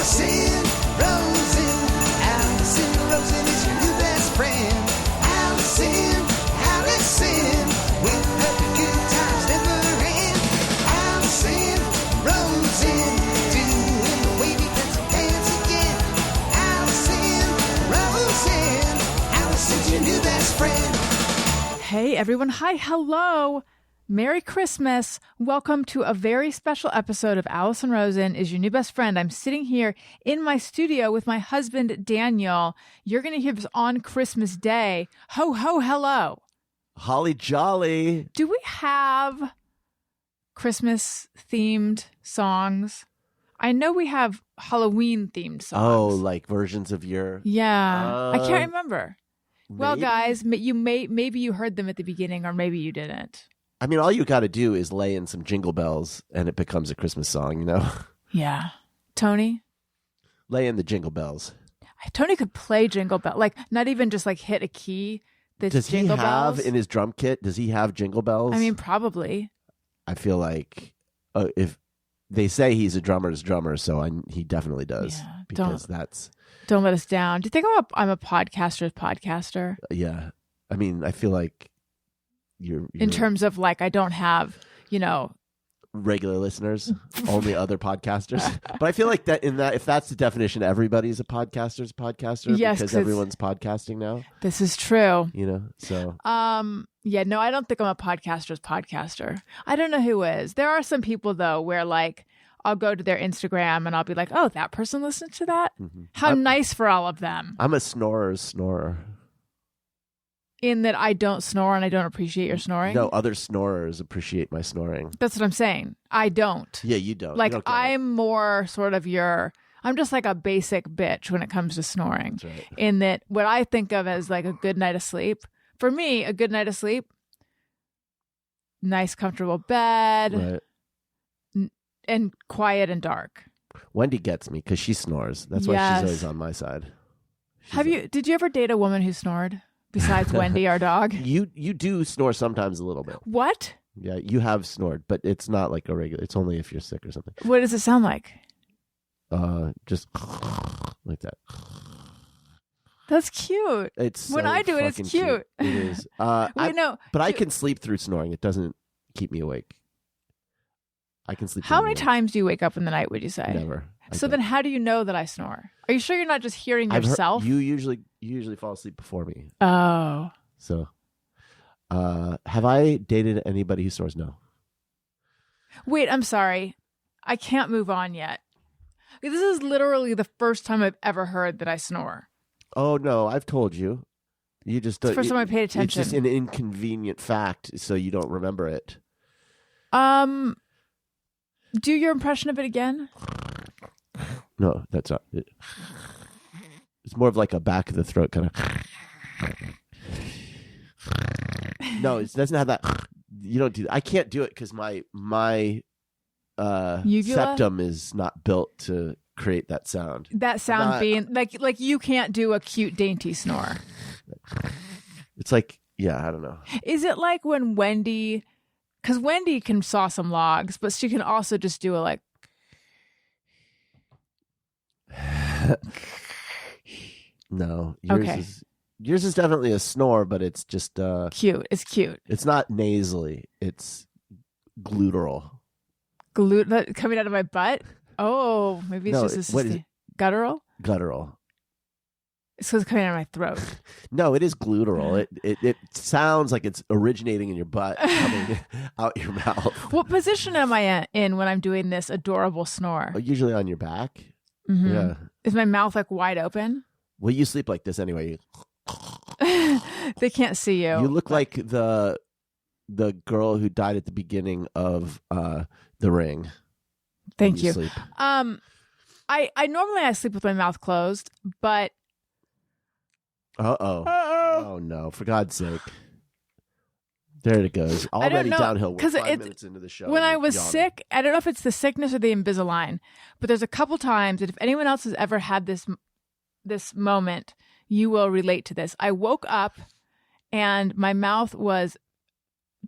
Rosen is your new best friend. Alison, with her good times never end. Alison Rosen, doing the wavy pencil dance again. Alison's your new best friend. Hey everyone, hi, hello. Merry Christmas. Welcome to a very special episode of Alison Rosen is your new best friend. I'm sitting here in my studio with my husband, Daniel. You're going to hear this on Christmas Day. Ho, ho, hello. Holly jolly. Do we have Christmas-themed songs? I know we have Halloween-themed songs. Oh, like versions of your... Yeah. I can't remember. Maybe? Well, guys, maybe you heard them at the beginning or maybe you didn't. I mean, all you got to do is lay in some jingle bells and it becomes a Christmas song, you know? Yeah. Tony? Lay in the jingle bells. Tony could play jingle bell, like not even just like hit a key. Does he jingle have bells. In his drum kit, does he have jingle bells? I mean, probably. I feel like if they say he's a drummer's drummer, so he definitely does. Yeah, because don't let us down. Do you think I'm a podcaster's podcaster? Yeah. I mean, I feel like you're in terms of like I don't have, regular listeners, only other podcasters. But I feel like that if that's the definition, everybody's a podcaster, yes, because everyone's podcasting now. This is true. So yeah, no, I don't think I'm a podcaster's podcaster. I don't know who is. There are some people though where like I'll go to their Instagram and I'll be like, oh, that person listens to that? Mm-hmm. How nice for all of them. I'm a snorer. In that I don't snore and I don't appreciate your snoring? No, other snorers appreciate my snoring. That's what I'm saying. I don't. Yeah, you don't. Like, you don't I'm more sort of I'm just like a basic bitch when it comes to snoring. That's right. In that what I think of as like a good night of sleep, for me, a good night of sleep, nice comfortable bed, right. And quiet and dark. Wendy gets me because she snores. That's why she's always on my side. Did you ever date a woman who snored? Besides Wendy, our dog? You do snore sometimes a little bit. What? Yeah, you have snored, but it's not like a regular. It's only if you're sick or something. What does it sound like? Just like that. That's cute. It's when I do it, it's cute. It is. I can sleep through snoring. It doesn't keep me awake. I can sleep. How many times do you wake up in the night, would you say? Never. Then how do you know that I snore? Are you sure you're not just hearing yourself? You usually fall asleep before me. Oh. So, have I dated anybody who snores? No. Wait, I'm sorry. I can't move on yet. This is literally the first time I've ever heard that I snore. Oh, no. I've told you. You just it's the first time I paid attention. It's just an inconvenient fact, so you don't remember it. Do your impression of it again. No, that's not it. It's more of like a back of the throat kind of. No, it doesn't have that. You don't do that. I can't do it because my septum is not built to create that sound. That sound being like you can't do a cute dainty snore. It's like, yeah, I don't know. Is it like when Wendy, because Wendy can saw some logs, but she can also just do a like. No, yours is definitely a snore, but it's just cute. It's cute. It's not nasally. It's gluteral. Coming out of my butt. Oh, maybe it's just guttural. Guttural. It's because it's coming out of my throat. No, it is gluteral. It sounds like it's originating in your butt, coming out your mouth. What position am I in when I'm doing this adorable snore? Usually on your back. Mm-hmm. Yeah. Is my mouth like wide open? Well, you sleep like this anyway. They can't see you. You look like the girl who died at the beginning of The Ring. Thank you. Sleep. I normally sleep with my mouth closed, but oh no! For God's sake! There it goes. Already downhill. We're 5 minutes into the show. When I was sick, I don't know if it's the sickness or the Invisalign, but there's a couple times that if anyone else has ever had this moment, you will relate to this. I woke up and my mouth was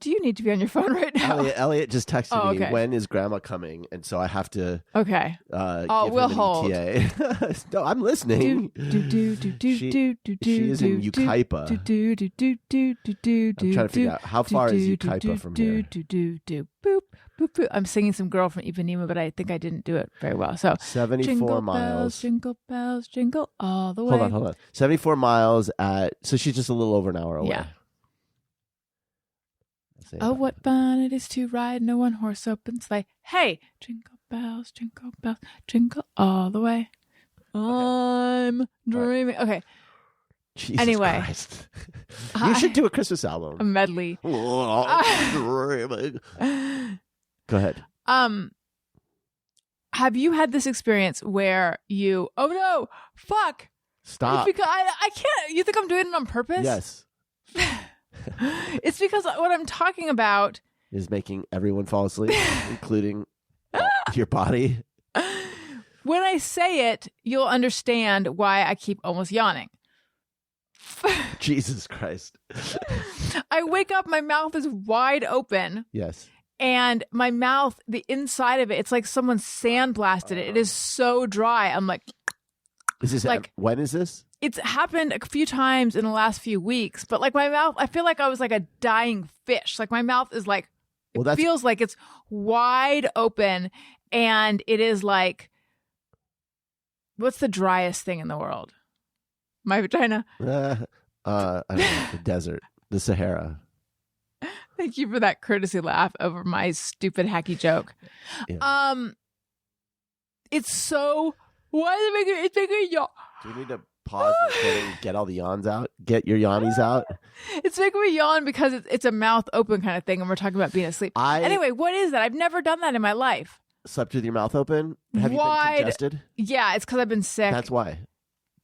Do you need to be on your phone right now? Elliot just texted me, okay. when is grandma coming? And so I have to Okay. give we'll him an hold. ETA. No, I'm listening. She is in Ukaipa. I'm trying to figure out how far is Ukaipa from here. Boop, boop, boop. I'm singing some Girl from Ipanema, but I think I didn't do it very well. So 74 jingle miles. bells, jingle all the way. Hold on. 74 miles so she's just a little over an hour away. Yeah. Oh, what fun it is to ride in a one-horse open sleigh. Hey, jingle bells, jingle all the way. I'm dreaming. Okay. Jesus Anyway. Christ. You should do a Christmas A album. medley. Go ahead. Have you had this experience where you, oh no, fuck. Stop. It's because I can't, you think I'm doing it on purpose? Yes. It's because what I'm talking about Is making everyone fall asleep, including your body. when I say it, you'll understand why I keep almost yawning. Jesus Christ. I wake up, my mouth is wide open, Yes. and my mouth, the inside of it, it's like someone sandblasted it. It is so dry. I'm like, Is this when is this? it's happened a few times in the last few weeks, but like my mouth, I feel like I was like a dying fish. Like my mouth is like, it feels like it's wide open, and it is like, what's the driest thing in the world? My vagina. I don't know, the desert, the Sahara. Thank you for that courtesy laugh over my stupid hacky joke. Yeah. It's so, why is it's making me yawn? Do we need to pause and get all the yawns out? Get your yawnies out? It's making me yawn because it's a mouth open kind of thing, and we're talking about being asleep. Anyway, what is that? I've never done that in my life. Slept with your mouth open? Have you been congested? Yeah, it's because I've been sick. That's why.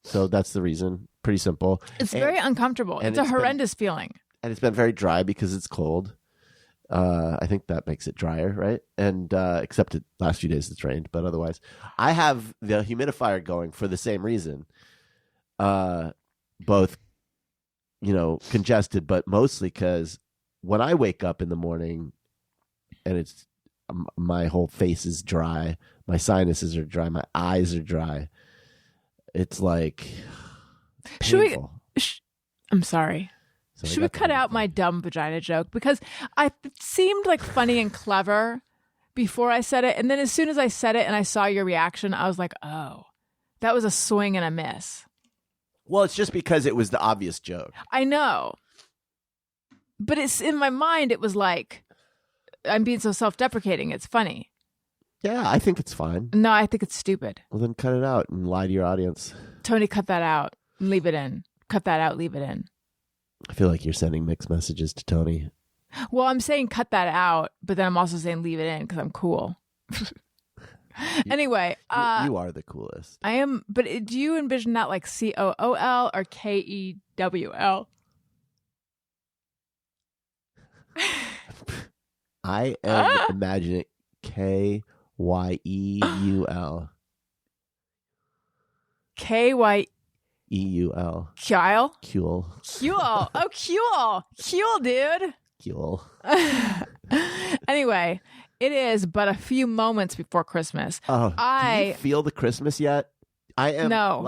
So that's the reason. Pretty simple. It's very uncomfortable. It's a horrendous feeling. And it's been very dry because it's cold. I think that makes it drier, right? And except the last few days it's rained, but otherwise. I have the humidifier going for the same reason. Both, congested, but mostly because when I wake up in the morning and it's my whole face is dry, my sinuses are dry, my eyes are dry. It's like painful. I'm sorry. So Should we cut out my dumb vagina joke? Because it seemed like funny and clever before I said it. And then as soon as I said it and I saw your reaction, I was like, oh, that was a swing and a miss. Well, it's just because it was the obvious joke. I know. But it's in my mind, it was like, I'm being so self-deprecating. It's funny. Yeah, I think it's fine. No, I think it's stupid. Well, then cut it out and lie to your audience. Tony, cut that out. Leave it in. Cut that out. Leave it in. I feel like you're sending mixed messages to Tony. Well, I'm saying cut that out, but then I'm also saying leave it in because I'm cool. Anyway. You are the coolest. I am, but do you envision that like COOL or KEWL? I am imagining KYEUL. KYEUL. Kyle? Kuel. Kuel. Oh, Kuel. Kuel, dude. Kuel. Anyway, it is but a few moments before Christmas. Oh, do you feel the Christmas yet? I am. No.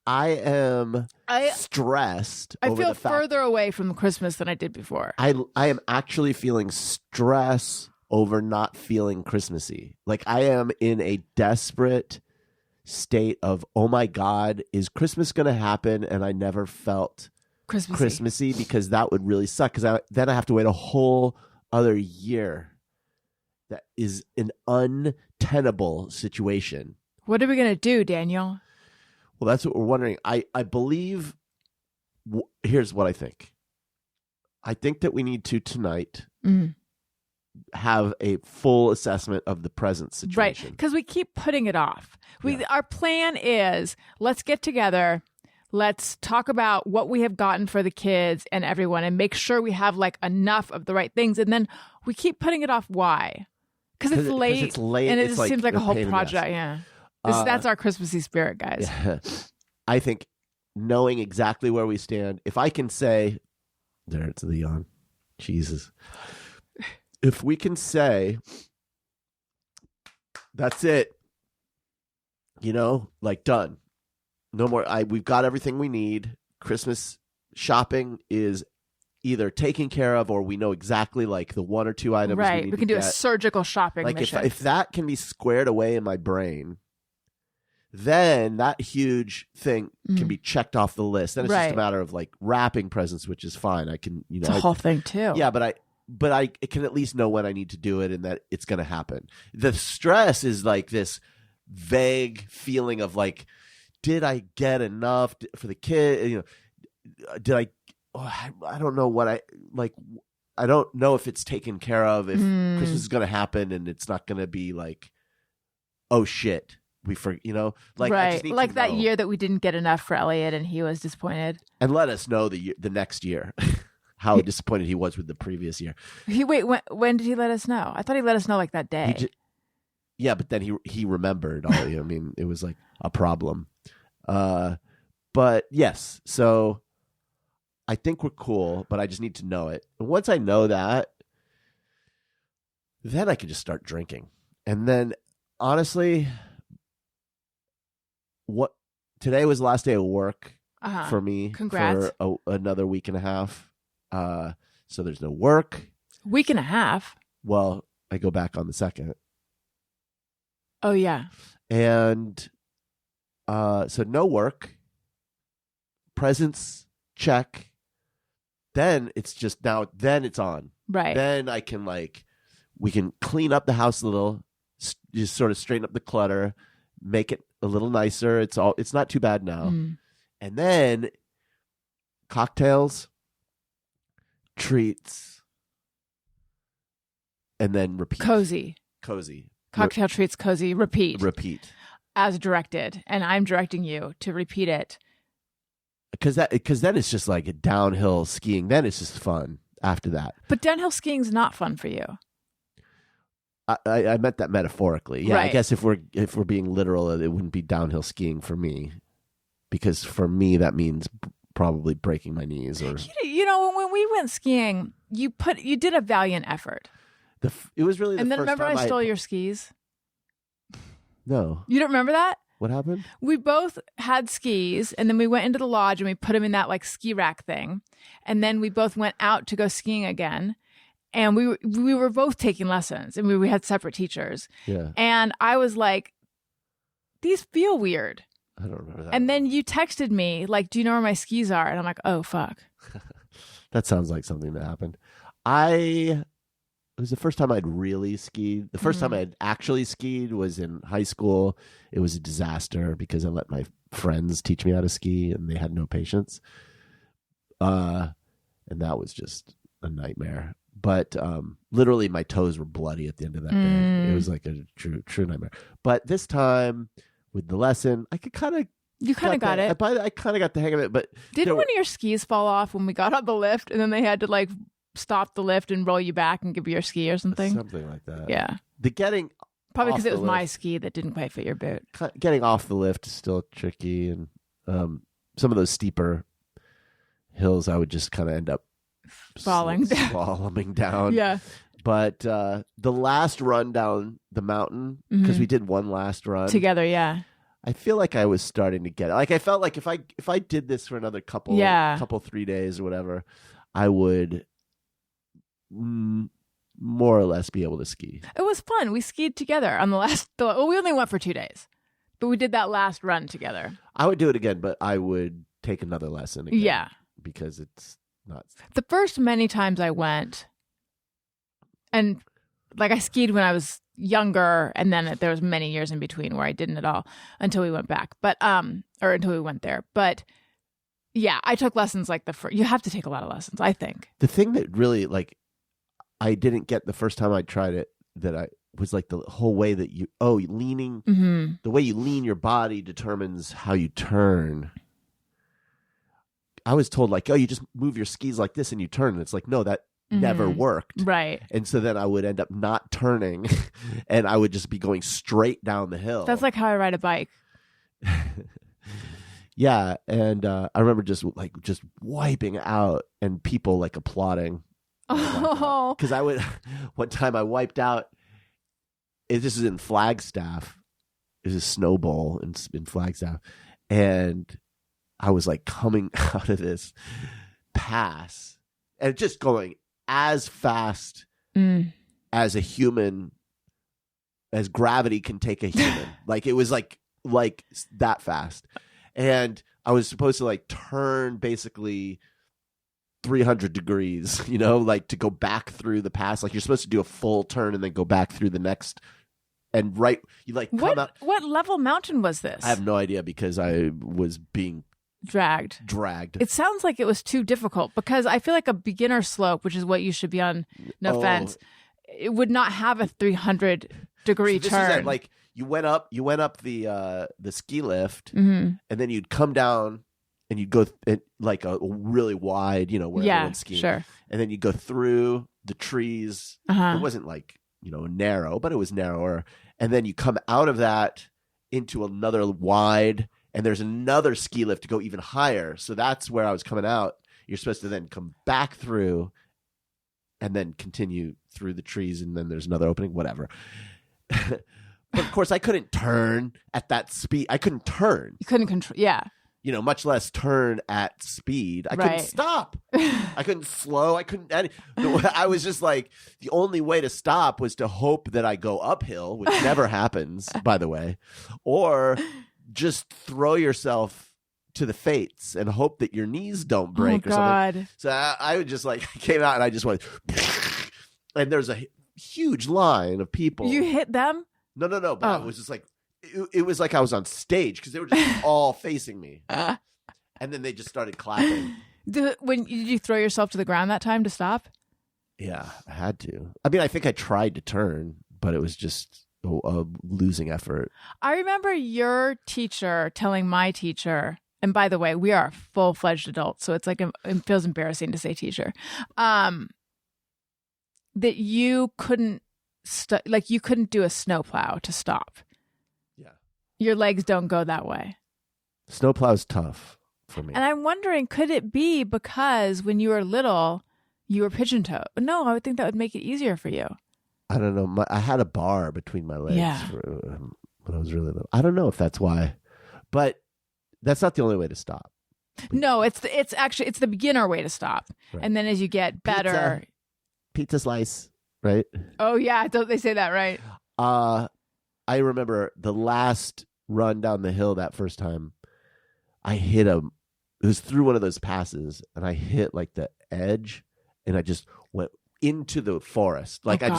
I am stressed. I over feel the fact further away from Christmas than I did before. I am actually feeling stress over not feeling Christmassy. Like I am in a desperate state of, oh my God, is Christmas going to happen? And I never felt Christmassy because that would really suck. Because then I have to wait a whole other year. That is an untenable situation. What are we going to do, Daniel? Well, that's what we're wondering. I believe, here's what I think. I think that we need to tonight have a full assessment of the present situation. Right, because we keep putting it off. Our plan is, let's get together, let's talk about what we have gotten for the kids and everyone and make sure we have like enough of the right things. And then we keep putting it off. Why? Because it's late and it just seems like a whole project. Yeah. That's our Christmassy spirit, guys. Yeah. I think knowing exactly where we stand, if I can say, there's the yawn, Jesus. if we can say, that's it, like done. No more. We've got everything we need. Christmas shopping is either taken care of, or we know exactly like the one or two items. Right. We can do get. a surgical shopping Like mission. if that can be squared away in my brain, then that huge thing can be checked off the list. Then it's just a matter of like wrapping presents, which is fine. I can, it's a whole thing too. Yeah, but I can at least know when I need to do it and that it's going to happen. The stress is like this vague feeling of like, did I get enough for the kid? Did I? I don't know what I like. I don't know if it's taken care of. If Christmas is going to happen and it's not going to be like, oh shit, we like I just need like to that know. year that we didn't get enough for Elliot and he was disappointed. And let us know the next year how disappointed he was with the previous year. When did he let us know? I thought he let us know like that day. Yeah, but then he remembered all. I mean, it was like a problem. But yes, so I think we're cool, but I just need to know it. And once I know that, then I can just start drinking. And then, honestly, today was the last day of work for me. Congrats. For another week and a half. So there's no work. Week and a half? Well, I go back on the 2nd. Oh, yeah. And so no work. Presents, check. Then it's just then it's on. Right. Then I can we can clean up the house a little, just sort of straighten up the clutter, make it a little nicer. It's not too bad now. And then cocktails, treats, and then repeat. Cozy. Cocktail treats, cozy, repeat. As directed. And I'm directing you to repeat it. Because then it's just like a downhill skiing. Then it's just fun after that. But downhill skiing's not fun for you. I meant that metaphorically. Yeah, right. I guess if we're being literal, it wouldn't be downhill skiing for me, because for me that means probably breaking my knees or. When we went skiing, you did a valiant effort. It was really the and then first remember time I stole your skis. No, you don't remember that? What happened? We both had skis, and then we went into the lodge and we put them in that like ski rack thing, and then we both went out to go skiing again. And we were both taking lessons, and we had separate teachers. Yeah. And I was like, these feel weird. I don't remember that. And then you texted me, like, do you know where my skis are? And I'm like, oh, fuck. That sounds like something that happened. It was the first time I'd really skied. The first time I had actually skied was in high school. It was a disaster because I let my friends teach me how to ski, and they had no patience. And that was just a nightmare. But literally my toes were bloody at the end of that day. It was like a true nightmare. But this time with the lesson, I could kind of... You kind of got it. I kind of got the hang of it. But didn't one of your skis fall off when we got on the lift, and then they had to like stop the lift and roll you back and give you your ski or something? Something like that. Yeah. Probably because it was my ski that didn't quite fit your boot. Getting off the lift is still tricky. And some of those steeper hills, I would just kind of end up falling down. Yeah. But the last run down the mountain, because we did one last run together, yeah, I feel like I was starting to get it. Like I felt like if I did this for another couple 3 days or whatever, I would more or less be able to ski. It was fun. We skied together on the last. Well, we only went for 2 days, but we did that last run together. I would do it again, but I would take another lesson again. Yeah, because it's not the first many times I went, and like I skied when I was younger, and then there was many years in between where I didn't at all until we went back, but or until we went there. But yeah, I took lessons like you have to take a lot of lessons, I think. The thing that really I didn't get the first time I tried it, that I was like the whole way that leaning, the way you lean your body determines how you turn. I was told you just move your skis like this and you turn, and it's like, no, that never worked. Right. And so then I would end up not turning and I would just be going straight down the hill. That's like how I ride a bike. Yeah. And I remember just wiping out and people applauding. Oh. Because one time I wiped out, this is in Flagstaff. It was a snow bowl in Flagstaff. And I was like coming out of this pass and just going as fast as a human, as gravity can take a human. Like it was like that fast. And I was supposed to like turn basically 300 degrees, like to go back through the pass. Like you're supposed to do a full turn and then go back through the next. And you like come out. What level mountain was this? I have no idea because I was being dragged. It sounds like it was too difficult because I feel like a beginner slope, which is what you should be on, no offense, it would not have a 300-degree turn. Like you went up the ski lift, and then you'd come down and you'd go like a really wide, where everyone's skiing. Sure. And then you'd go through the trees. It wasn't like narrow, but it was narrower. And then you come out of that into another wide, and there's another ski lift to go even higher. So that's where I was coming out. You're supposed to then come back through and then continue through the trees, and then there's another opening, whatever. But of course, I couldn't turn at that speed. I couldn't turn. You couldn't control, yeah. Much less turn at speed. I couldn't stop. I couldn't slow. I couldn't. I was just like, the only way to stop was to hope that I go uphill, which never happens, by the way, or just throw yourself to the fates and hope that your knees don't break or something. So I would just like, I came out and I just went, and there's a huge line of people. You hit them? No. But I was just like, it was like I was on stage because they were just all facing me. And then they just started clapping. Did you throw yourself to the ground that time to stop? Yeah, I had to. I mean, I think I tried to turn, but it was just a losing effort. I remember your teacher telling my teacher, and by the way, we are full-fledged adults, so it's like it feels embarrassing to say teacher, that you couldn't you couldn't do a snowplow to stop. Yeah, your legs don't go that way. Snowplow's tough for me. And I'm wondering, could it be because when you were little, you were pigeon-toed? No, I would think that would make it easier for you. I don't know. I had a bar between my legs when I was really little. I don't know if that's why, but that's not the only way to stop. No, it's the beginner way to stop, right. And then as you get better, pizza slice, right? Oh yeah, don't they say that, right? I remember the last run down the hill that first time. I hit it was through one of those passes, and I hit like the edge, and I just went into the forest. Like I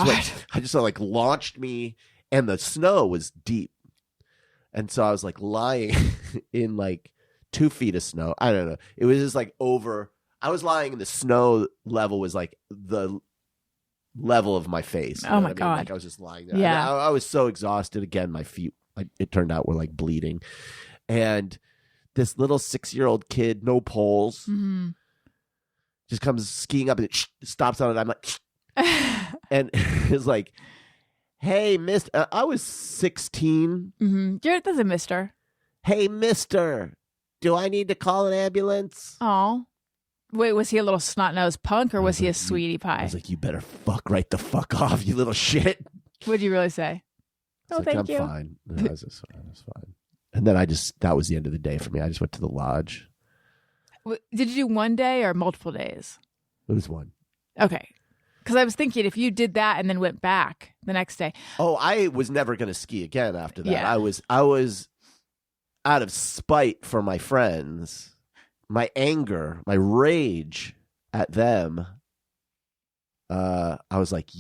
just like launched me, and the snow was deep. And so I was like lying in like 2 feet of snow. I don't know. It was just like I was lying in the snow level was like the level of my face. Oh my God. Like I was just lying there. Yeah. I was so exhausted. Again, my feet, it turned out, were like bleeding. And this little 6-year-old kid, no poles, just comes skiing up and stops on it. I'm like, and it's like, hey, mister. I was 16. You're a mister. Hey, mister, do I need to call an ambulance? Oh. Wait, was he a little snot-nosed punk or was he a sweetie pie? I was like, you better right the fuck off, you little shit. What'd you really say? Oh, thank you. I'm fine. No, I was fine. And then that was the end of the day for me. I just went to the lodge. Did you do one day or multiple days? It was one. Okay. Because I was thinking if you did that and then went back the next day. Oh, I was never going to ski again after that. Yeah. I was out of spite for my friends, my anger, my rage at them. I was like,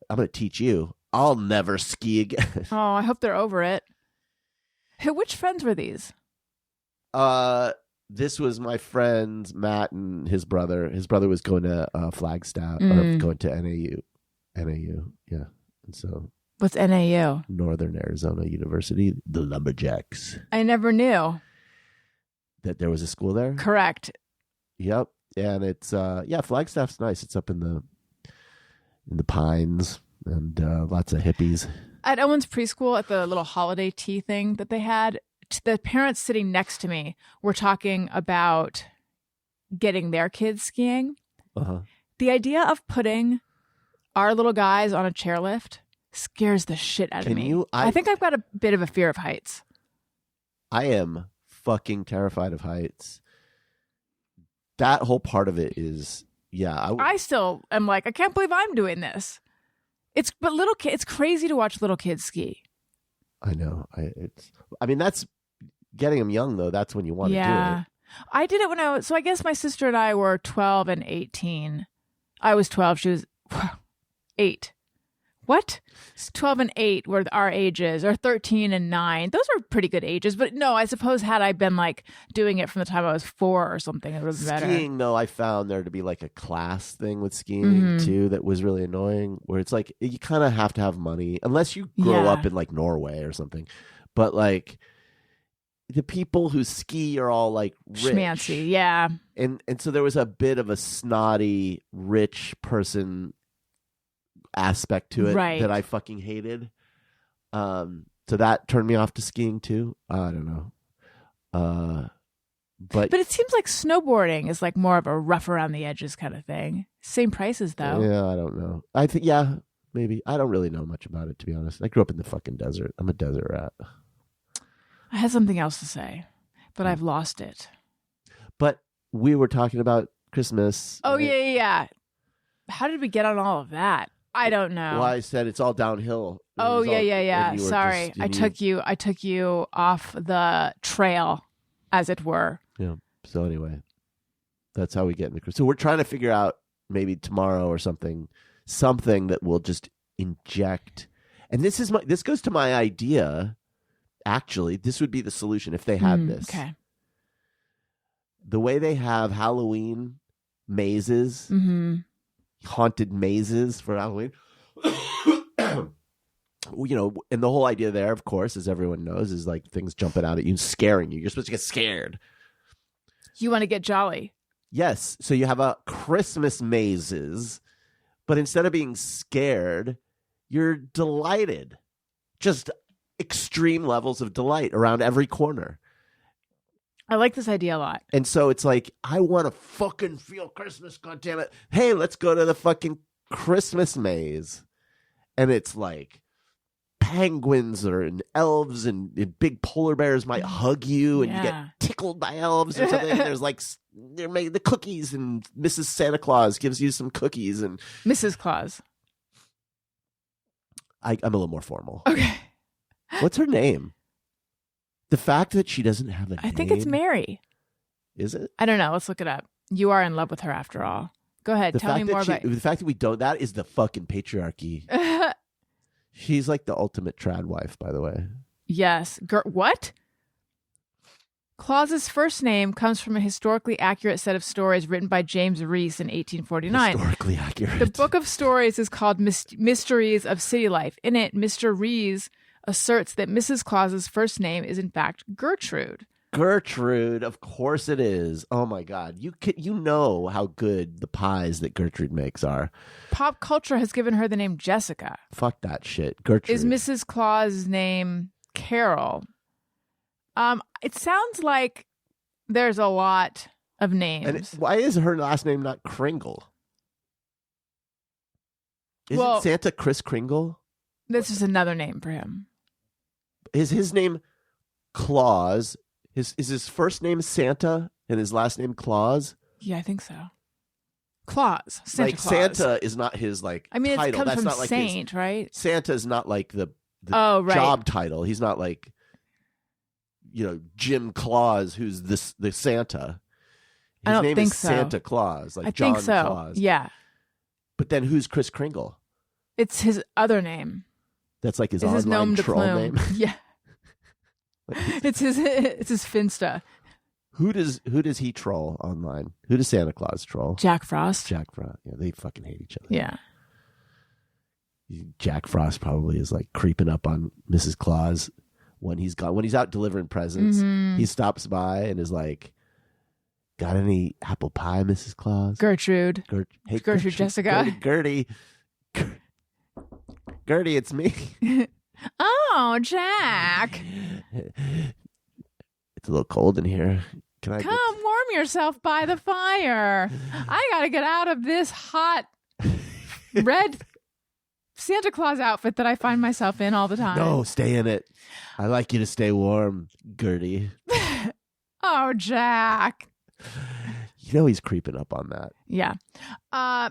I'm going to teach you. I'll never ski again. Oh, I hope they're over it. Which friends were these? This was my friends, Matt and his brother. His brother was going to Flagstaff, or going to NAU, yeah. And so, what's NAU? Northern Arizona University, the Lumberjacks. I never knew that there was a school there. Correct. Yep, and it's Flagstaff's nice. It's up in the pines and lots of hippies. At Owen's preschool, at the little holiday tea thing that they had, the parents sitting next to me were talking about getting their kids skiing. The idea of putting our little guys on a chairlift scares the shit out of me. I think I've got a bit of a fear of heights. I am fucking terrified of heights. That whole part of it is, I still am like, I can't believe I'm doing this. It's crazy to watch little kids ski. I know. That's getting them young though. That's when you want to do it. I did it when I guess my sister and I were 12 and 18. I was 12. She was 8. What? 12 and 8 were our ages, or 13 and 9. Those are pretty good ages. But no, I suppose had I been like doing it from the time I was 4 or something, it was better. Skiing, though, I found there to be like a class thing with skiing too that was really annoying, where it's like you kind of have to have money unless you grow up in like Norway or something. But like the people who ski are all like rich. Schmancy, yeah. And so there was a bit of a snotty rich person aspect to it that I fucking hated. So that turned me off to skiing too. I don't know. But it seems like snowboarding is like more of a rough around the edges kind of thing. Same prices though. Yeah, I don't know. I think maybe. I don't really know much about it, to be honest. I grew up in the fucking desert. I'm a desert rat. I had something else to say, but I've lost it. But we were talking about Christmas. Oh, yeah. How did we get on all of that? I don't know. Well, I said it's all downhill. Oh, yeah. Sorry. I took you off the trail, as it were. Yeah. So anyway, that's how we get into Christmas. So we're trying to figure out maybe tomorrow or something that will just inject. And this goes to my idea. Actually, this would be the solution if they had this. Okay. The way they have Halloween mazes, haunted mazes for Halloween. You know, and the whole idea there, of course, as everyone knows, is like things jumping out at you and scaring you. You're supposed to get scared. You want to get jolly. Yes. So you have a Christmas mazes, but instead of being scared, you're delighted. Just extreme levels of delight around every corner. I like this idea a lot. And so it's like, I want to fucking feel Christmas, goddammit. Hey, let's go to the fucking Christmas maze. And it's like penguins and elves and big polar bears might hug you and you get tickled by elves or something. There's like, they're making the cookies and Mrs. Santa Claus gives you some cookies and Mrs. Claus. I'm a little more formal. Okay. What's her name? The fact that she doesn't have a name. I think it's Mary. Is it? I don't know. Let's look it up. You are in love with her after all. Go ahead. Tell me more about the fact that we don't. That is the fucking patriarchy. She's like the ultimate trad wife, by the way. Yes. What? Claus's first name comes from a historically accurate set of stories written by James Reese in 1849. Historically accurate. The book of stories is called Mysteries of City Life. In it, Mr. Reese asserts that Mrs. Claus's first name is in fact Gertrude. Gertrude, of course it is. Oh my God, you know how good the pies that Gertrude makes are. Pop culture has given her the name Jessica. Fuck that shit, Gertrude. Is Mrs. Claus's name Carol? It sounds like there's a lot of names. And why is her last name not Kringle? Isn't Santa Kris Kringle? This is another name for him. Is his name Claus? Is his first name Santa and his last name Claus? Yeah, I think so. Claus. Santa like Claus. Santa is not his like title. It comes That's from not like saint, right? Santa is not like the right. job title. He's not like Jim Claus, who's the Santa. His name is Santa Claus, like John Claus. Yeah. But then who's Kris Kringle? It's his other name. That's like his it's online his troll name. Yeah. It's his Finsta. Who does he troll online? Who does Santa Claus troll? Jack Frost. Jack Frost. Yeah, they fucking hate each other. Yeah. Jack Frost probably is like creeping up on Mrs. Claus when he's gone. When he's out delivering presents, he stops by and is like, "Got any apple pie, Mrs. Claus?" Gertrude. Hey, Gertrude Jessica. Gertie, it's me. Oh, Jack. It's a little cold in here. Can I Come warm yourself by the fire. I got to get out of this hot red Santa Claus outfit that I find myself in all the time. No, stay in it. I like you to stay warm, Gertie. Oh, Jack. You know he's creeping up on that. Yeah. I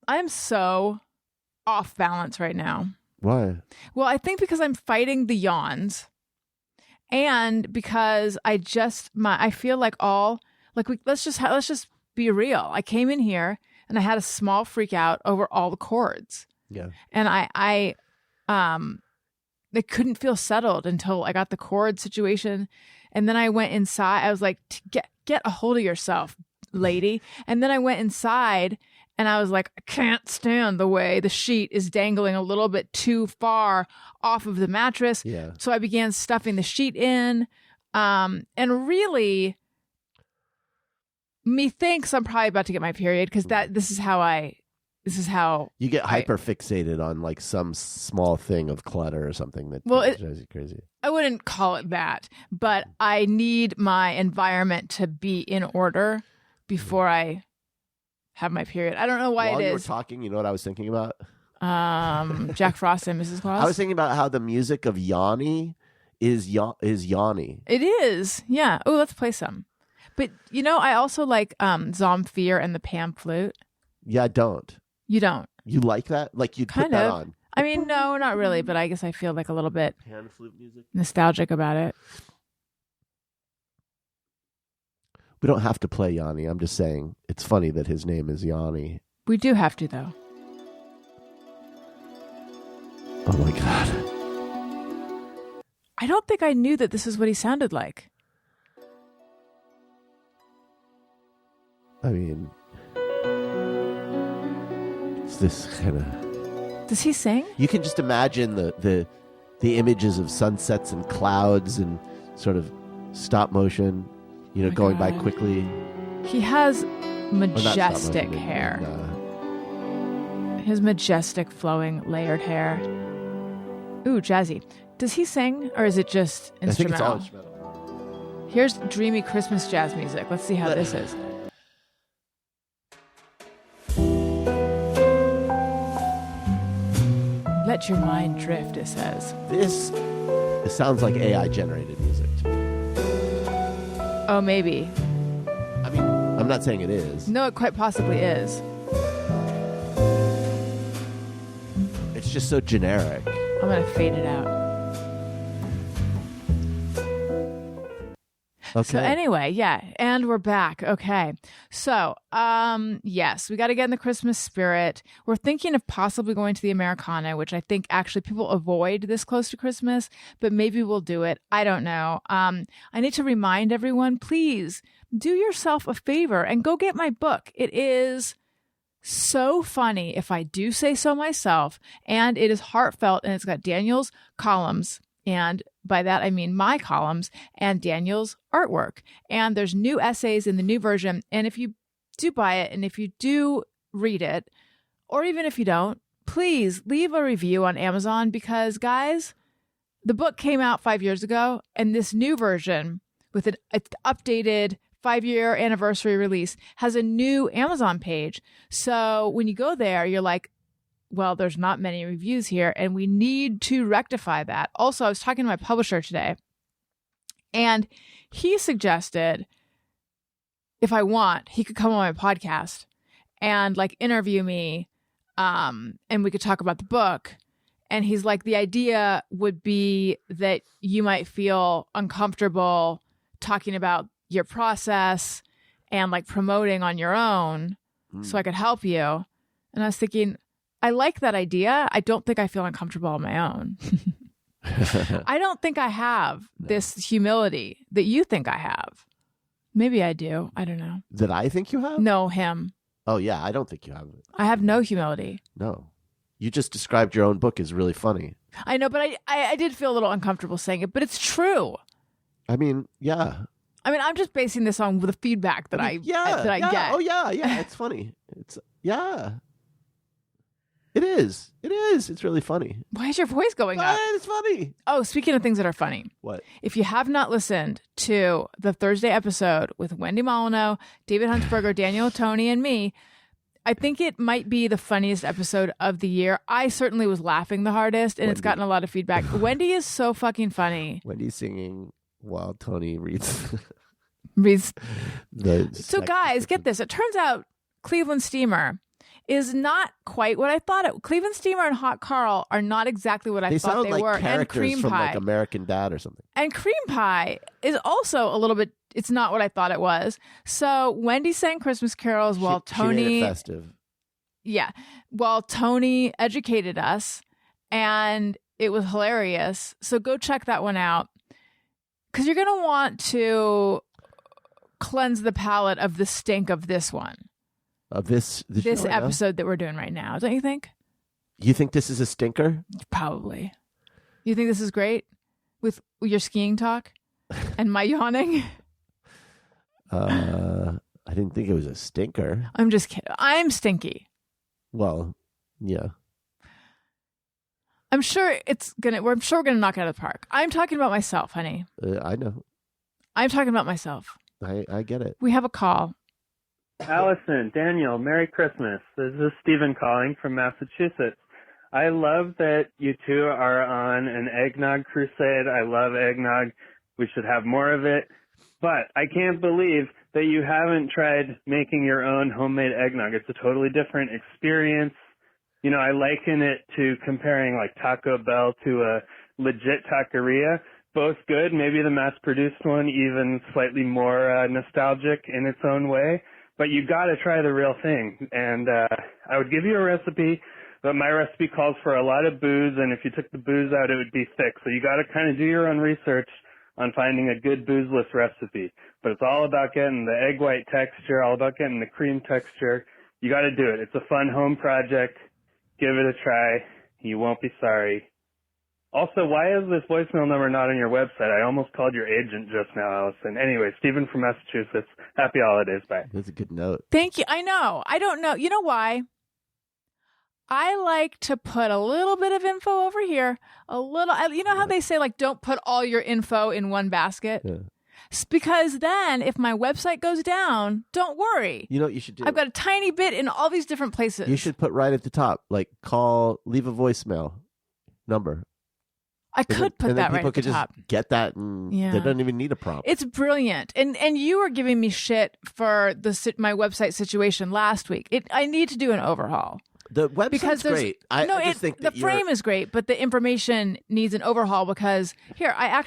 am so off balance right now. Why? Well, I think because I'm fighting the yawns, and because I feel like let's just be real. I came in here and I had a small freak out over all the chords. Yeah. And I couldn't feel settled until I got the chord situation. And then I went inside. I was like, get a hold of yourself, lady. And then I went inside and I was like, I can't stand the way the sheet is dangling a little bit too far off of the mattress. Yeah. So I began stuffing the sheet in. And really, methinks I'm probably about to get my period because this is how you get hyper fixated on like some small thing of clutter or something that drives you crazy. I wouldn't call it that, but I need my environment to be in order before I have my period. I don't know why While it is. you were talking, you know what I was thinking about? Jack Frost and Mrs. Claus. I was thinking about how the music of Yanni is Yanni. It is, yeah. Oh, let's play some. But you know, I also like Zamfir and the Pan Flute. Yeah, I don't. You don't. You like that? Like you'd Kind put that of. on. I mean, no, not really, but I guess I feel like a little bit Pan flute music. nostalgic about it. We don't have to play Yanni. I'm just saying it's funny that his name is Yanni. We do have to, though. Oh my God. I don't think I knew that this is what he sounded like. I mean, it's this kind of... Does he sing? You can just imagine the images of sunsets and clouds and sort of stop motion, you know, Oh my going by God. quickly. He has Or not stop majestic motion, hair. and, His majestic, flowing, layered hair. Ooh, jazzy. Does he sing, or is it just I think it's instrumental? all instrumental. Here's dreamy Christmas jazz music. Let's see how this is. Let your mind drift, it says. It sounds like AI generated music to me. Oh, maybe. I mean, I'm not saying it is. No, it quite possibly is. It's just so generic. I'm going to fade it out. Okay. So anyway, yeah, and we're back. Okay. So, yes, we got to get in the Christmas spirit. We're thinking of possibly going to the Americana, which I think actually people avoid this close to Christmas, but maybe we'll do it. I don't know. I need to remind everyone, please do yourself a favor and go get my book. It is so funny, if I do say so myself, and it is heartfelt, and it's got Daniel's columns, and by that I mean my columns, and Daniel's artwork. And there's new essays in the new version, and if you do buy it, and if you do read it, or even if you don't, please leave a review on Amazon, because guys, the book came out 5 years ago, and this new version with an updated 5-year anniversary release has a new Amazon page. So when you go there, you're like, well, there's not many reviews here, and we need to rectify that. Also, I was talking to my publisher today, and he suggested if I want, he could come on my podcast and like interview me, and we could talk about the book. And he's like, the idea would be that you might feel uncomfortable talking about your process and like promoting on your own, so I could help you. And I was thinking, I like that idea. I don't think I feel uncomfortable on my own. I don't think I have this humility that you think I have. Maybe I do. I don't know. That I think you have? No, him. Oh, yeah. I don't think you have it. I have no humility. No. You just described your own book as really funny. I know, but I did feel a little uncomfortable saying it, but it's true. I mean, yeah. I mean, I'm just basing this on the feedback that I get. Oh, yeah. Yeah. It's funny. Yeah. It is. It is. It's really funny. Why is your voice going up? It's funny. Oh, speaking of things that are funny. What? If you have not listened to the Thursday episode with Wendy Molyneux, David Huntsberger, Daniel Tony, and me, I think it might be the funniest episode of the year. I certainly was laughing the hardest, and it's gotten a lot of feedback. Wendy is so fucking funny. Wendy's singing while Tony reads. So guys, get this. It turns out Cleveland Steamer is not quite what I thought it. Cleveland Steamer and Hot Carl are not exactly what I thought they like were. And characters Cream from Pie. like American Dad or something. And Cream Pie is also a little bit. It's not what I thought it was. So Wendy sang Christmas carols while Tony. She made it festive. Yeah, while Tony educated us, and it was hilarious. So go check that one out because you're gonna want to cleanse the palate of the stink of this one. Of this episode that we're doing right now, don't you think? You think this is a stinker? Probably. You think this is great with your skiing talk and my yawning? I didn't think it was a stinker. I'm just kidding. I'm stinky. Well, yeah. I'm sure we're gonna knock it out of the park. I'm talking about myself, honey. I know. I'm talking about myself. I get it. We have a call. Alison, Daniel, Merry Christmas. This is Stephen calling from Massachusetts. I love that you two are on an eggnog crusade. I love eggnog. We should have more of it. But I can't believe that you haven't tried making your own homemade eggnog. It's a totally different experience. You know, I liken it to comparing like Taco Bell to a legit taqueria. Both good, maybe the mass-produced one even slightly more nostalgic in its own way. But you got to try the real thing. And I would give you a recipe, but my recipe calls for a lot of booze, and if you took the booze out, it would be thick. So you got to kind of do your own research on finding a good boozeless recipe. But it's all about getting the egg white texture, all about getting the cream texture. You got to do it. It's a fun home project. Give it a try. You won't be sorry. Also, why is this voicemail number not on your website? I almost called your agent just now, Alison. Anyway, Stephen from Massachusetts. Happy holidays. Bye. That's a good note. Thank you. I know. I don't know. You know why? I like to put a little bit of info over here. You know how they say, like, don't put all your info in one basket? Yeah. It's because then if my website goes down, don't worry. You know what you should do? I've got a tiny bit in all these different places. You should put right at the top, like, leave a voicemail number. I could put that right at the top. People could just get that, and they don't even need a prompt. It's brilliant. And you were giving me shit for my website situation last week. I need to do an overhaul. The website's great. I just think the frame is great, but the information needs an overhaul because here, I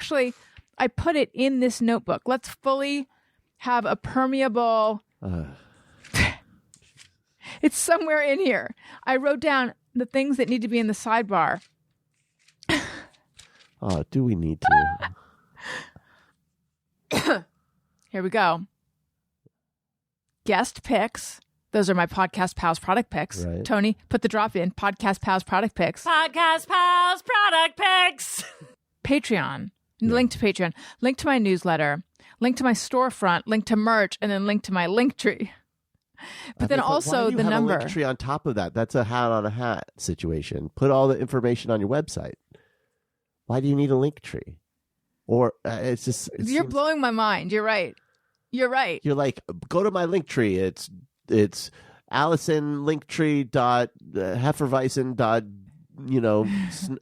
put it in this notebook. Let's fully have a permeable. It's somewhere in here. I wrote down the things that need to be in the sidebar. Oh, do we need to? Here we go. Guest picks. Those are my Podcast Pals product picks. Right. Tony, put the drop in. Podcast Pals product picks. Podcast Pals product picks. Patreon. Link to Patreon. Link to my newsletter. Link to my storefront. Link to merch. And then link to my link tree. But then also the number. A link tree on top of that. That's a hat on a hat situation. Put all the information on your website. Why do you need a link tree? Or it's just... You're blowing my mind. You're right. You're right. You're like, go to my link tree. It's Alison Linktree dot Hefferweizen dot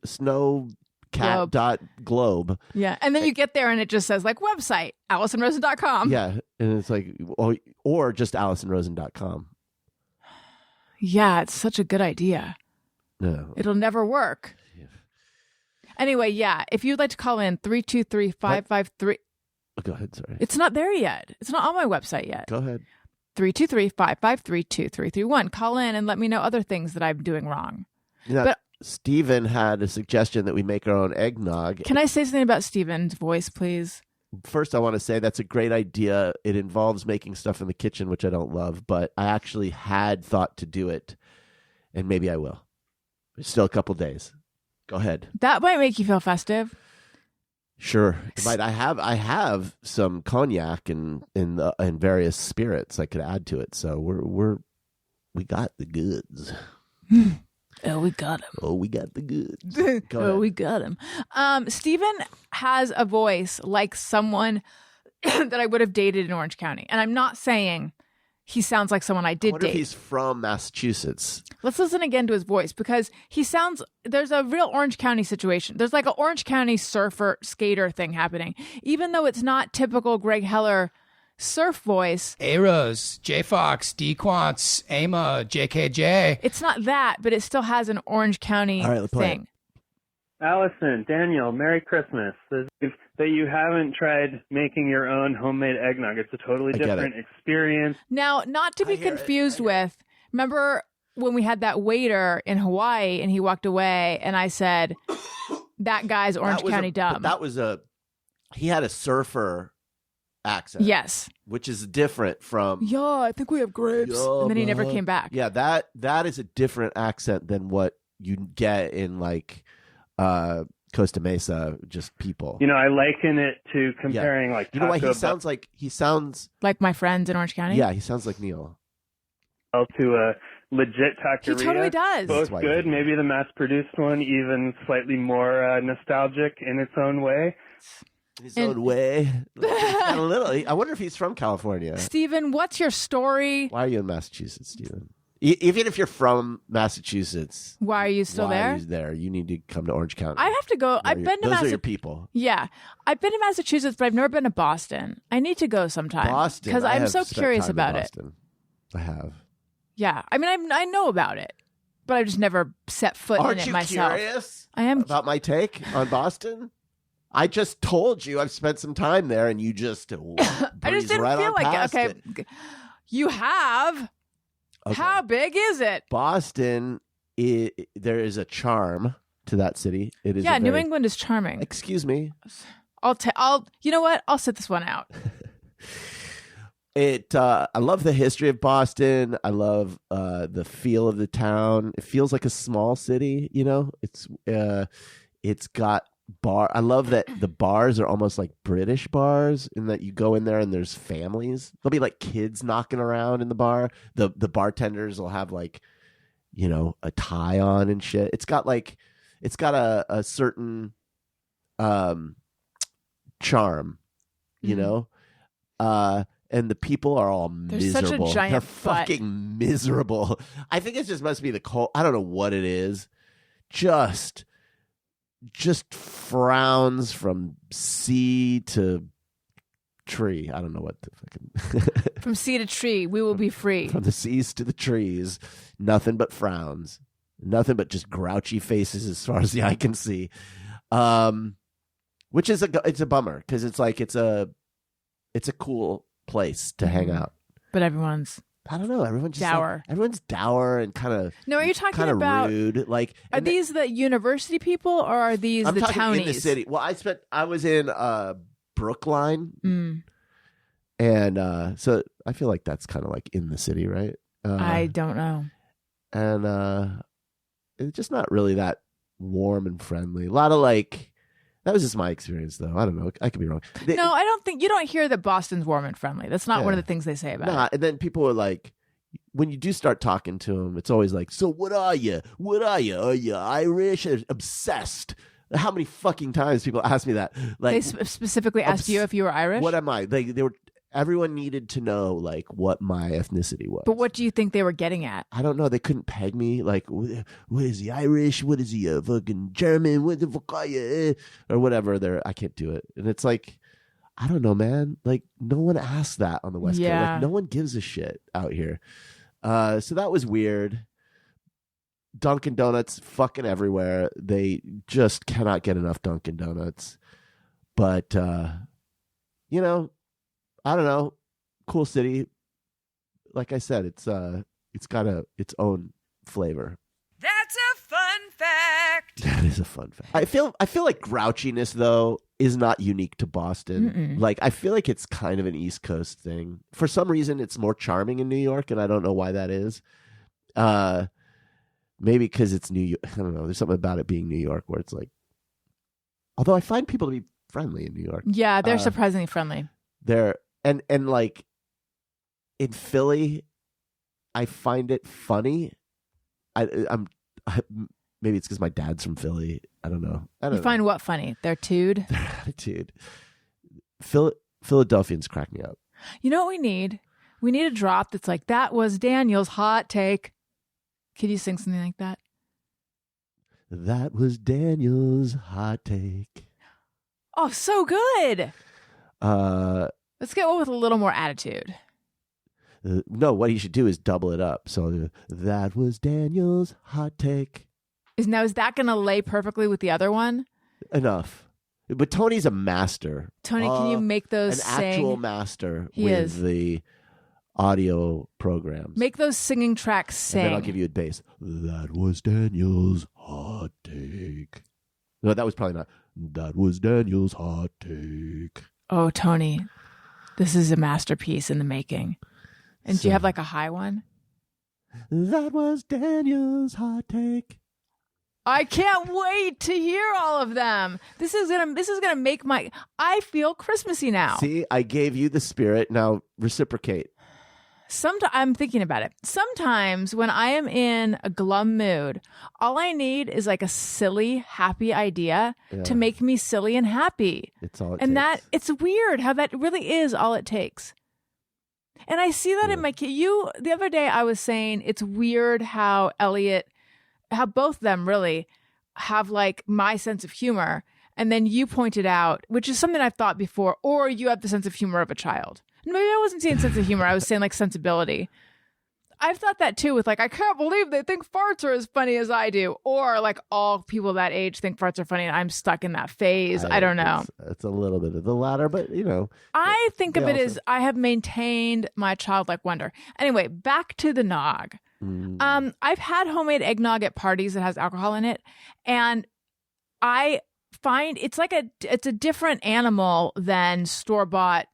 snowcat dot globe. Yeah, and then you get there and it just says like website AlisonRosen.com. Yeah, and it's like or just AlisonRosen.com. Yeah, it's such a good idea. No, it'll never work. Anyway, yeah, if you'd like to call in 323-553. Go ahead, sorry. It's not there yet. It's not on my website yet. Go ahead. 323-553-2331. Call in and let me know other things that I'm doing wrong. But Stephen had a suggestion that we make our own eggnog. Can I say something about Stephen's voice, please? First, I want to say that's a great idea. It involves making stuff in the kitchen, which I don't love, but I actually had thought to do it, and maybe I will. There's still a couple days. Go ahead. That might make you feel festive. Sure, but I have some cognac and various spirits I could add to it. So we got the goods. Oh, we got him. Oh, we got the goods. Go Oh, ahead. we got him. Steven has a voice like someone that I would have dated in Orange County. And I'm not saying he sounds like someone I I did wonder if date. he's from Massachusetts. Let's listen again to his voice because there's a real Orange County situation. There's like an Orange County surfer skater thing happening. Even though it's not typical Greg Heller surf voice. A-Rose, J-Fox, D-Quants, AMA, JKJ. It's not that, but it still has an Orange County All right, let's play thing. Allison, Daniel, Merry Christmas. That you haven't tried making your own homemade eggnog. It's a totally I get different experience. Now, not to be confused with, remember when we had that waiter in Hawaii and he walked away and I said, that guy's Orange County dumb. He had a surfer accent. Yes. Which is different from. Yeah, I think we have grapes. Yeah, and then he never man. came back. Yeah, that is a different accent than what you get in like Costa Mesa, just people. You know, I liken it to comparing like You know why Taco he sounds Like my friends in Orange County? yeah, he sounds like Neil. Bell to a legit He taqueria. totally does. Both That's why good. you- Maybe the mass-produced one even slightly more nostalgic in its own way. In his And- own way. He's got a little. I wonder if he's from California. Steven, what's your story? Why are you in Massachusetts, Steven? Even if you're from Massachusetts, Why are you still why there? are you there? You need to come to Orange County. I have to go. I've been to Those are your Massachusetts. people. Yeah. I've been to Massachusetts, but I've never been to Boston. I need to go sometime. Boston. Because I I'm have so spent curious time in about it. Boston. I have. Yeah. I mean, I know about it, but I've just never set foot Aren't in it you myself. curious I am. about my take on Boston? I just told you I've spent some time there, and you just I just breezed didn't right feel on like past it. Okay. You have. Okay. How big is it? Boston, there is a charm to that city. It is. Yeah, a New very- England is charming. Excuse me. You know what? I'll sit this one out. I love the history of Boston. I love the feel of the town. It feels like a small city, you know? It's got I love that the bars are almost like British bars in that you go in there and there's families. There'll be like kids knocking around in the bar. The bartenders will have like, you know, a tie on and shit. It's got a certain charm, you know? And the people are all There's such a miserable. giant They're butt. fucking miserable. I think it just must be the cold. I don't know what it is. Just frowns from sea to tree. I don't know what the fucking From sea to tree, we will be free. from the seas to the trees. Nothing but frowns. Nothing but just grouchy faces as far as the eye can see. Which is it's a bummer because it's like it's a cool place to hang out. But everyone's. I don't know. Everyone's just Dour. everyone's dour and kind of No, are you talking about? rude. Like, Are these the university people or are these I'm the talking townies? in the city. Well, I was in Brookline, Mm, and so I feel like that's kind of like in the city, right? I don't know. And it's just not really that warm and friendly. A lot of like. That was just my experience, though. I don't know. I could be wrong. No, I don't think you don't hear that Boston's warm and friendly. That's not one of Yeah. the things they say about Nah, it. and then people are like, when you do start talking to them, it's always like, so what are you? What are you? Are you Irish? Or obsessed? How many fucking times people ask me that? Like, They specifically asked you if you were Irish. what am I? They were. Everyone needed to know like what my ethnicity was. But what do you think they were getting at? I don't know. They couldn't peg me. Like, what is he Irish? What is he fucking German? What the fuck are you? Or whatever. I can't do it. And it's like, I don't know, man. Like, no one asks that on the West Coast. Yeah. Like, no one gives a shit out here. So that was weird. Dunkin' Donuts fucking everywhere. They just cannot get enough Dunkin' Donuts. But you know, I don't know. Cool city. Like I said, it's got its own flavor. That's a fun fact. That is a fun fact. I feel like grouchiness though is not unique to Boston. Mm-mm. Like I feel like it's kind of an East Coast thing. For some reason it's more charming in New York and I don't know why that is. Maybe because it's New York. I don't know. There's something about it being New York where it's like, although I find people to be friendly in New York. Yeah, they're surprisingly friendly. They're and like in Philly, I find it funny. I'm maybe it's because my dad's from Philly. I don't know. You find what funny? Their tude? Their attitude. Philadelphians crack me up. You know what we need? We need a drop that's like, that was Daniel's hot take. Could you sing something like that? That was Daniel's hot take. Oh, so good. Let's get one with a little more attitude. No, what you should do is double it up. So that was Daniel's hot take. Is that going to lay perfectly with the other one? Enough. But Tony's a master. Tony, can you make those an sing? actual master He with is. the audio programs. Make those singing tracks sing. And then I'll give you a bass. That was Daniel's hot take. No, that was probably not. That was Daniel's hot take. Oh, Tony, this is a masterpiece in the making. And do you have like a high one? That was Daniel's hot take. I can't wait to hear all of them. This is gonna make I feel Christmassy now. See, I gave you the spirit. Now reciprocate. I'm thinking about it. Sometimes when I am in a glum mood, all I need is like a silly, happy idea to make me silly and happy. It's all it and takes. it's weird how that really is all it takes. And I see that in my kid. The other day I was saying it's weird how both of them really have like my sense of humor. And then you pointed out, which is something I've thought before, or you have the sense of humor of a child. Maybe I wasn't saying sense of humor. I was saying like sensibility. I've thought that too with like, I can't believe they think farts are as funny as I do. Or like all people that age think farts are funny and I'm stuck in that phase. I don't know. It's a little bit of the latter, but you know. I think of it as I have maintained my childlike wonder. Anyway, back to the nog. I've had homemade eggnog at parties that has alcohol in it. And I find it's a different animal than store-bought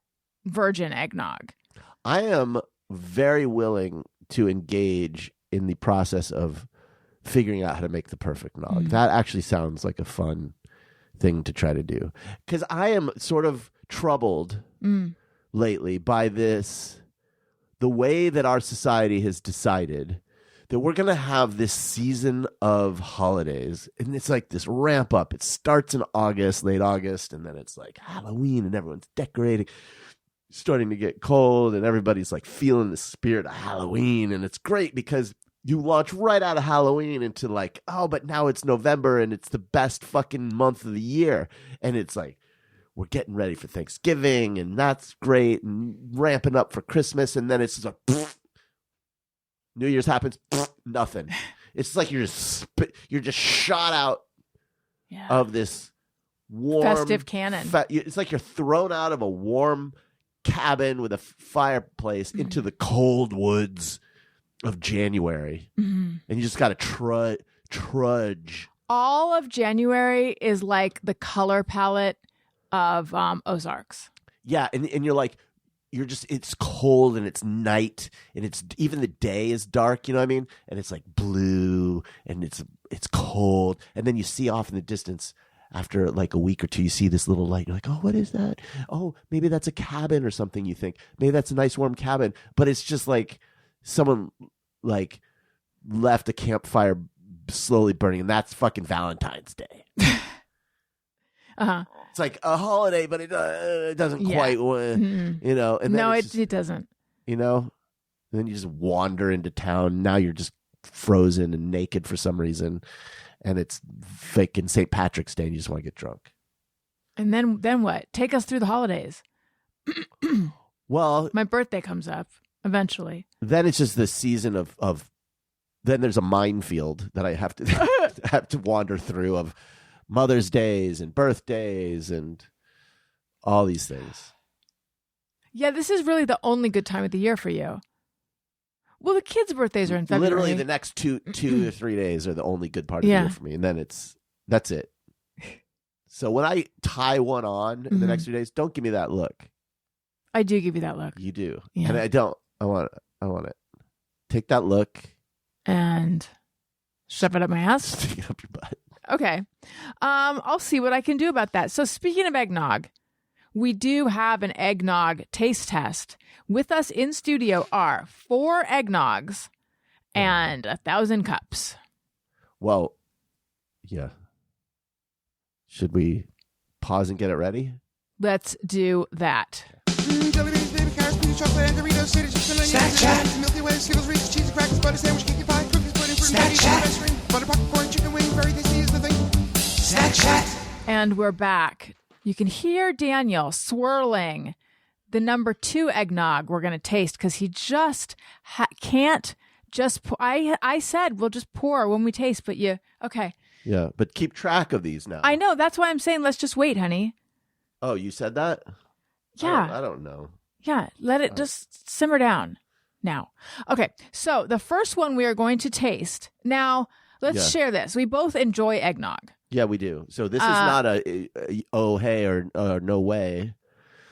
virgin eggnog. I am very willing to engage in the process of figuring out how to make the perfect nog. That actually sounds like a fun thing to try to do. Because I am sort of troubled lately by the way that our society has decided that we're going to have this season of holidays. And it's like this ramp up. It starts in August, late August, and then it's like Halloween and everyone's decorating. Starting to get cold and everybody's like feeling the spirit of Halloween, and it's great because you launch right out of Halloween into like, oh, but now it's November and it's the best fucking month of the year, and it's like we're getting ready for Thanksgiving and that's great, and ramping up for Christmas, and then it's just like New Year's happens, nothing. It's like you're just shot out of this warm festive cannon. It's like you're thrown out of a warm cabin with a fireplace into the cold woods of January, and you just got to trudge. All of January is like the color palette of Ozarks. Yeah, and you're like, it's cold and it's night and it's even the day is dark, you know what I mean? And it's like blue and it's cold, and then you see off in the distance. After like a week or two, you see this little light. You're like, oh, what is that? Oh, maybe that's a cabin or something, you think. Maybe that's a nice warm cabin. But it's just like someone like left a campfire slowly burning, and that's fucking Valentine's Day. It's like a holiday, but it doesn't quite, you know. And then it doesn't. You know? And then you just wander into town. Now you're just frozen and naked for some reason. And it's fucking St. Patrick's Day and you just want to get drunk. And then what? Take us through the holidays. Well, my birthday comes up eventually. Then it's just the season of then there's a minefield that I have to wander through of Mother's Days and birthdays and all these things. Yeah, this is really the only good time of the year for you. Well, the kids' birthdays are in February. Literally, the next two to 3 days are the only good part of the year for me, and then that's it. So when I tie one on in the next 3 days, don't give me that look. I do give you that look. You do, yeah. And I don't. I want it. Take that look and shove it up my ass. Stick it up your butt. Okay, I'll see what I can do about that. So speaking of eggnog, we do have an eggnog taste test. With us in studio are 4 eggnogs and 1,000 cups. Well, yeah. Should we pause and get it ready? Let's do that. Jelly beans, baby carrots, peanut chocolate, and Doritos, Cheddar cheese, and onions, and Milky Way, Skittles, Reese's, cheese, crackers, butter sandwich, cookie pie, cookies, pudding, fruit, and candy, ice cream, butter popcorn, chicken wing, very tasty is the thing. Snack chat. And we're back. You can hear Daniel swirling the number 2 eggnog we're going to taste because he just can't just pour. I said we'll just pour when we taste, but okay. Yeah, but keep track of these now. I know. That's why I'm saying let's just wait, honey. Oh, you said that? Yeah. I don't know. Yeah, let it just simmer down now. Okay, so the first one we are going to taste. Now, let's share this. We both enjoy eggnog. Yeah, we do. So this is not a oh, hey, or no way.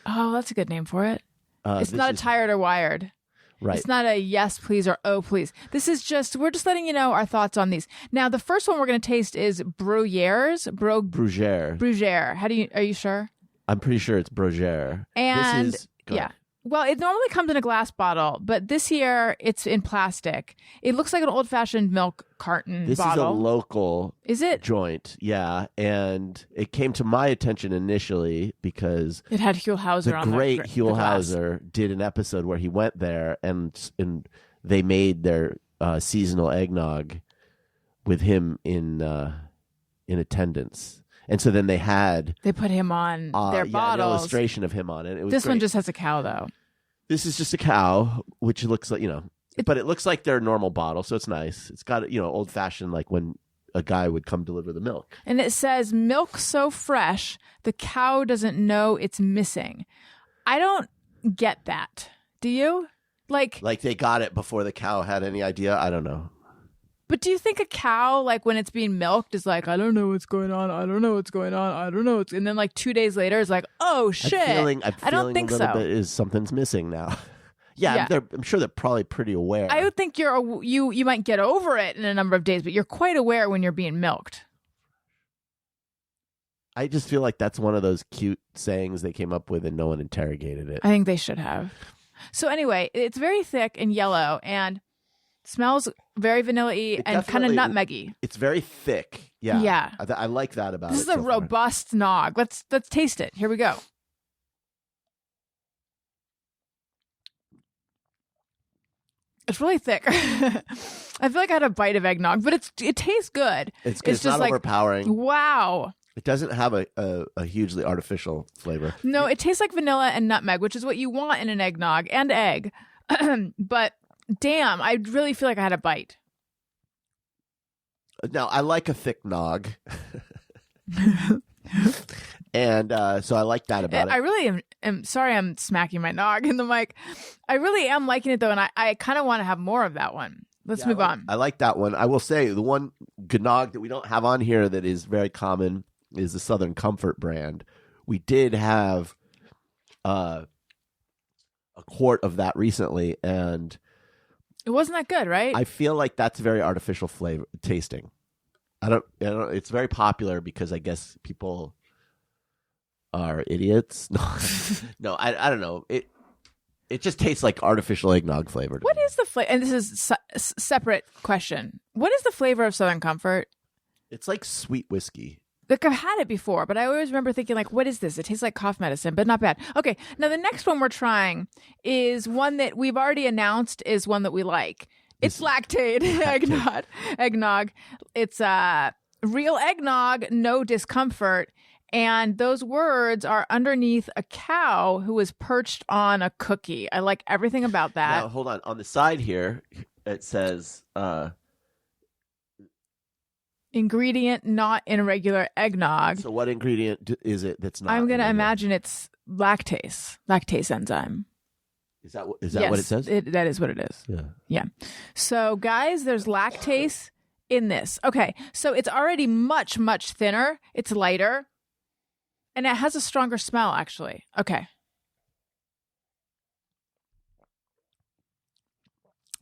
Oh, that's a good name for it. It's this not a is- tired or wired. Right. It's not a yes, please, or oh, please. This is we're just letting you know our thoughts on these. Now, the first one we're going to taste is Bruyères. Brugere. Brugere. Are you sure? I'm pretty sure it's Brugere. And this is, go yeah. ahead. Well, it normally comes in a glass bottle, but this year it's in plastic. It looks like an old-fashioned milk carton This bottle. is a local Is it? joint, yeah. And it came to my attention initially because It had Huell Hauser the on great the Huell glass. Hauser did an episode where he went there and they made their seasonal eggnog with him in attendance. And so then they put him on their an bottles. illustration of him on it. It was This one great. just has a cow, though. This is just a cow, which looks like, but it looks like their normal bottle, so it's nice. It's got, old fashioned, like when a guy would come deliver the milk. And it says, milk so fresh, the cow doesn't know it's missing. I don't get that. Do you? Like they got it before the cow had any idea. I don't know. But do you think a cow, like when it's being milked, is like, I don't know what's going on. I don't know what's going on. I don't know. And then like 2 days later, it's like, oh shit. I'm feeling I don't think a little so. bit is something's missing now. Yeah. I'm sure they're probably pretty aware. I would think you might get over it in a number of days, but you're quite aware when you're being milked. I just feel like that's one of those cute sayings they came up with and no one interrogated it. I think they should have. So anyway, it's very thick and yellow and smells very vanilla-y It and kind of definitely- nutmeggy. It's very thick. Yeah. Yeah. I like that about This it. is a so far. robust nog. Let's taste it. Here we go. It's really thick. I feel like I had a bite of eggnog, but it tastes good. It's good. It's just not like, overpowering. wow. It doesn't have a hugely artificial flavor. No, it tastes like vanilla and nutmeg, which is what you want in an eggnog and egg. But damn, I really feel like I had a bite. Now, I like a thick nog. And so I like that about I it. really am sorry I'm smacking my nog in the mic. I really am liking it though, and I kind of want to have more of that one. Let's move on. I like that one. I will say the one nog that we don't have on here that is very common is the Southern Comfort brand. We did have a quart of that recently, and It wasn't that good, right? I feel like that's very artificial flavor tasting. I don't. It's very popular because I guess people are idiots. No, I don't know. It just tastes like artificial eggnog flavor. What is the flavor? And this is separate question. What is the flavor of Southern Comfort? It's like sweet whiskey. Like I've had it before, but I always remember thinking like, what is this? It tastes like cough medicine, but not bad. Okay, now the next one we're trying is one that we've already announced is one that we like. It's lactate eggnog. It's real eggnog, no discomfort. And those words are underneath a cow who is perched on a cookie. I like everything about that. Now, hold on. On the side here, it says Ingredient not in regular eggnog. so what ingredient is it that's not? I'm going to in there? imagine it's lactase enzyme. Is that what it says? That is what it is. Yeah. Yeah. So, guys, there's lactase in this. Okay. So it's already much, much thinner. It's lighter. And it has a stronger smell, actually. Okay.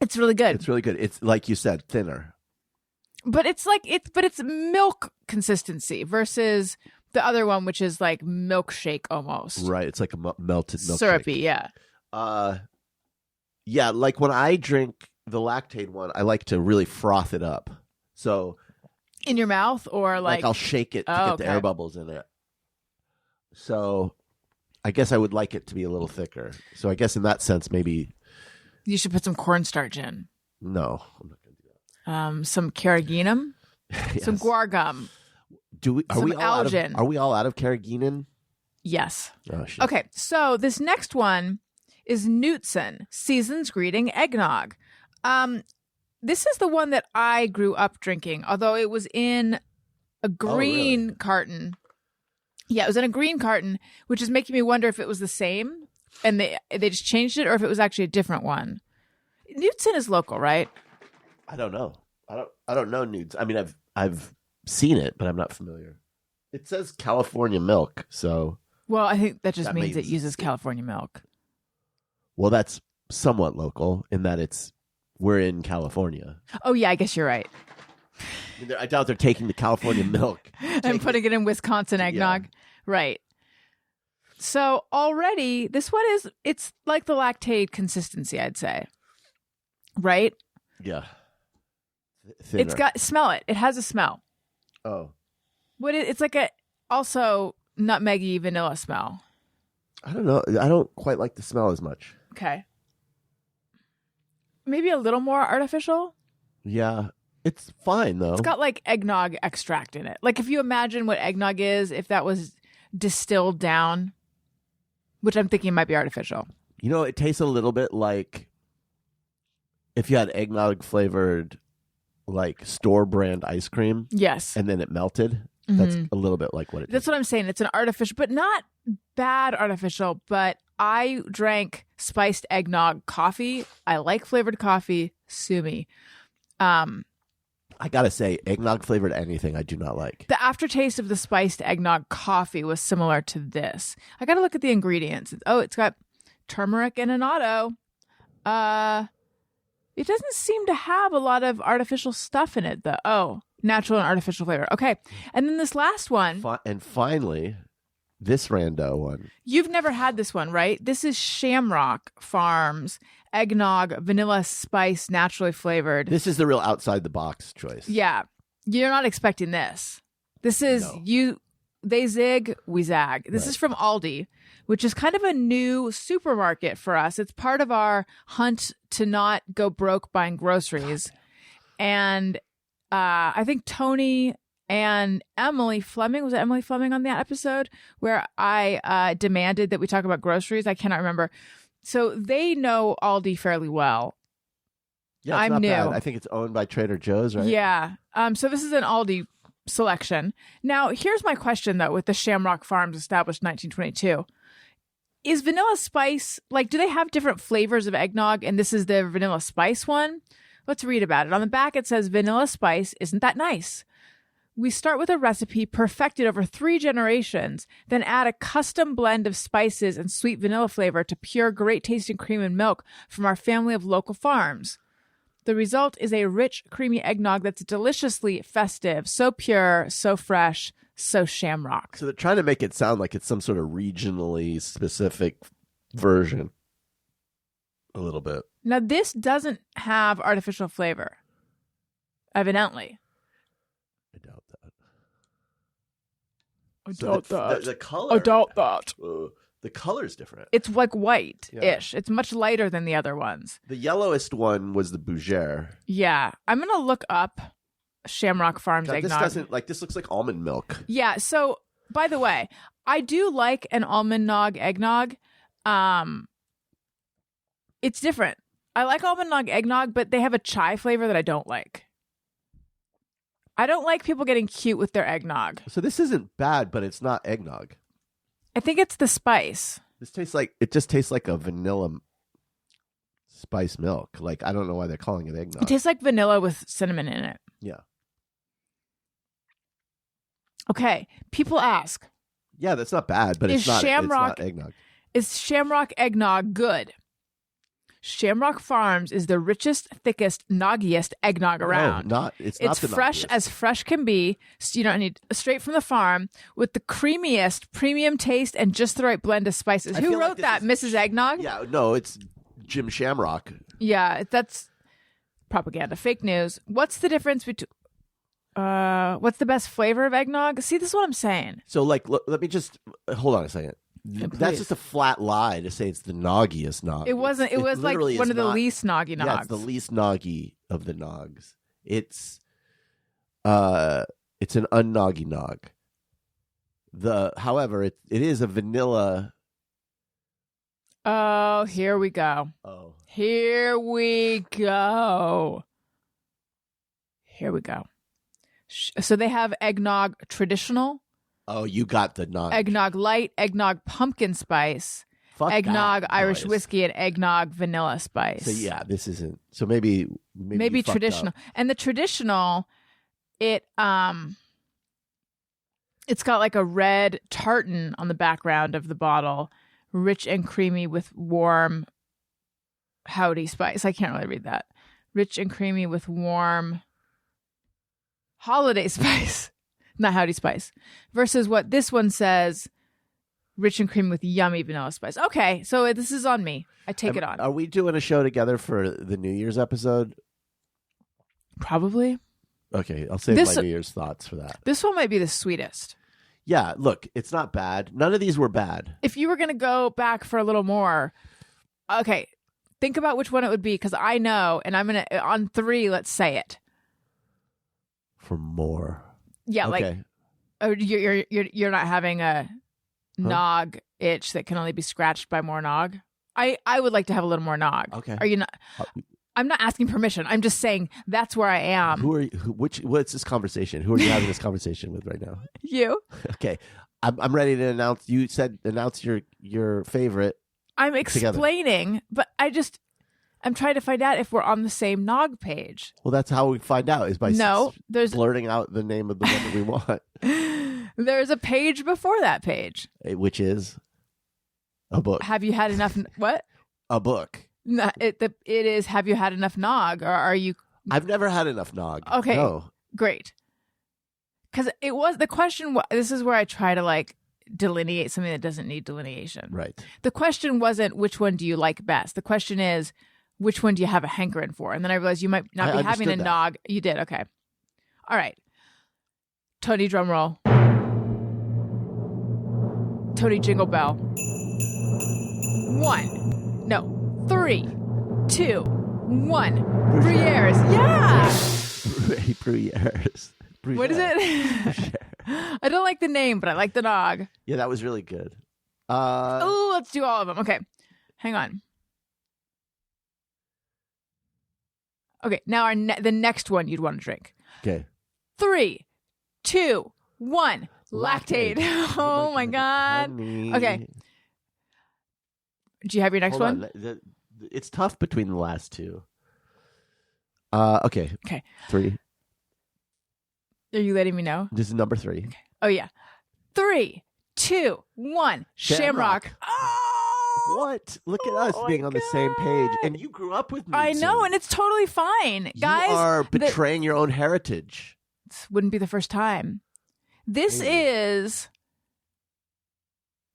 It's really good. It's really good. It's like you said, thinner. But it's milk consistency versus the other one, which is like milkshake almost. Right. It's like a melted milk. Syrupy, yeah. Yeah, like when I drink the lactate one, I like to really froth it up. So In your mouth or Like I'll shake it to get the air bubbles in it. So I guess I would like it to be a little thicker. So I guess in that sense, maybe you should put some cornstarch in. No, I'm not going to do that. Some carrageenan, Yes. some guar gum. Are we all out of carrageenan? Yes. Oh, shit. Okay, so this next one is Newtson Season's Greeting Eggnog. This is the one that I grew up drinking, although it was in a green carton. Yeah, it was in a green carton, which is making me wonder if it was the same and they just changed it or if it was actually a different one. Newtson is local, right? I don't know. I don't know nudes. I mean, I've seen it, but I'm not familiar. It says California milk, so. Well, I think that just means it uses California milk. Well, that's somewhat local in that we're in California. Oh yeah, I guess you're right. I doubt they're taking the California milk and putting it in Wisconsin eggnog. Yeah. Right. So already this one it's like the lactate consistency, I'd say. Right? Yeah. Thinner. Smell it. It has a smell. Oh. It's like a also nutmeggy vanilla smell. I don't know. I don't quite like the smell as much. Okay. Maybe a little more artificial? Yeah. It's fine, though. It's got like eggnog extract in it. Like if you imagine what eggnog is, if that was distilled down, which I'm thinking might be artificial. You know, it tastes a little bit like if you had eggnog flavored like store brand ice cream. Yes. And then it melted. Mm-hmm. That's a little bit like what it That's what I'm saying. It's an artificial, but not bad artificial. But I drank spiced eggnog coffee. I like flavored coffee. Sue me. I gotta say, eggnog flavored anything I do not like. The aftertaste of the spiced eggnog coffee was similar to this. I gotta look at the ingredients. It's got turmeric and annatto. It doesn't seem to have a lot of artificial stuff in it, though. Oh, natural and artificial flavor. Okay. And then this last one. And finally, this rando one. You've never had this one, right? This is Shamrock Farms eggnog, vanilla spice, naturally flavored. This is the real outside the box choice. Yeah. You're not expecting this. This is they zig, we zag. This is from Aldi, which is kind of a new supermarket for us. It's part of our hunt to not go broke buying groceries. And I think Tony and Emily Fleming, was it Emily Fleming on that episode where I demanded that we talk about groceries? I cannot remember. So they know Aldi fairly well. Yeah, it's I'm not new. Bad. I think it's owned by Trader Joe's, right? Yeah. So this is an Aldi selection. Now, here's my question, though, with the Shamrock Farms established in 1922. Is vanilla spice, do they have different flavors of eggnog, and this is the vanilla spice one? Let's read about it. On the back, it says, vanilla spice, isn't that nice? We start with a recipe perfected over 3 generations, then add a custom blend of spices and sweet vanilla flavor to pure, great-tasting cream and milk from our family of local farms. The result is a rich, creamy eggnog that's deliciously festive, so pure, so fresh, so Shamrock. So they're trying to make it sound like it's some sort of regionally specific version. A little bit. Now, this doesn't have artificial flavor, evidently. I doubt that. The color. I doubt that. The color's different. It's like white-ish. Yeah. It's much lighter than the other ones. The yellowest one was the Bougere. Yeah. I'm going to look up Shamrock Farms eggnog. This looks like almond milk. Yeah. So, by the way, I do like an almond nog eggnog. It's different. I like almond nog eggnog, but they have a chai flavor that I don't like. I don't like people getting cute with their eggnog. So this isn't bad, but it's not eggnog. I think it's the spice. It just tastes like a vanilla spice milk. I don't know why they're calling it eggnog. It tastes like vanilla with cinnamon in it. Yeah. Okay. People ask. Yeah, that's not bad, but it's not eggnog. Is Shamrock eggnog good? Shamrock Farms is the richest, thickest, noggiest eggnog around. It's fresh as fresh can be. So you don't need straight from the farm with the creamiest premium taste and just the right blend of spices. Who wrote that? Mrs. Eggnog? Yeah, no, it's Jim Shamrock. Yeah, that's propaganda, fake news. What's the difference between? What's the best flavor of eggnog? See, this is what I'm saying. So, like, let me just hold on a second. please. That's just a flat lie to say it's the noggiest nog. It wasn't. It was like literally one is of the not- least noggy nogs. Yeah, it's the least noggy of the nogs. It's an unnoggy nog. However, it is a vanilla. Oh, here we go. Oh, Here we go. Here we go. So they have eggnog traditional, oh, you got the nog. eggnog light, eggnog pumpkin spice, Fuck eggnog that Irish noise. whiskey, and eggnog vanilla spice. So yeah, this isn't. So maybe you fucked traditional. up. And the traditional, it's got like a red tartan on the background of the bottle, rich and creamy with warm howdy spice. I can't really read that. Rich and creamy with warm holiday spice, not howdy spice, versus what this one says, rich and creamy with yummy vanilla spice. Okay, so this is on me. I take it on. Are we doing a show together for the New Year's episode? Probably. Okay, I'll save This- my New Year's thoughts for that. This one might be the sweetest. Yeah, look, it's not bad. None of these were bad. If you were going to go back for a little more, okay, think about which one it would be, because I know, and I'm going to, on 3, let's say it. For more. Yeah, like, Okay. oh, you're not having a nog itch that can only be scratched by more nog. I would like to have a little more nog. Okay. Are you not? I'm not asking permission. I'm just saying that's where I am. Who are you, what's this conversation? Who are you having this conversation with right now? You? Okay. I'm ready to announce. You said announce your favorite. I'm Together. explaining, but I'm trying to find out if we're on the same nog page. Well, that's how we find out is by No, there's blurting out the name of the one that we want, there's a page before that page. which is a book. Have you had enough? What? A book. No, it is. Have you had enough nog, or are you I've never had enough nog. okay? No. Great. Because it was the question. This is where I try to like delineate something that doesn't need delineation. Right. The question wasn't which one do you like best. The question is which one do you have a hankering for? And then I realized you might not I be having a understood that. nog. You did. Okay. All right. Tony drumroll. Tony jingle bell. 1. No. 3, 2, 1. Gruyères. Yeah. Bruyères. What is it? I don't like the name, but I like the nog. Yeah, that was really good. Oh, let's do all of them. Okay. Hang on. Okay. Now the next one you'd want to drink. Okay. 3, 2, 1. Lactate. Oh my God. Honey. Okay. Do you have your next Hold one? on. It's tough between the last two. Okay. Okay. 3. Are you letting me know? This is number 3. Oh, yeah. 3, 2, 1. Shamrock. Oh! What? Look at Oh us my being on the same page. God. And you grew up with me. I know, and it's totally fine. Guys, you are betraying your own heritage. this wouldn't be the first time. This is...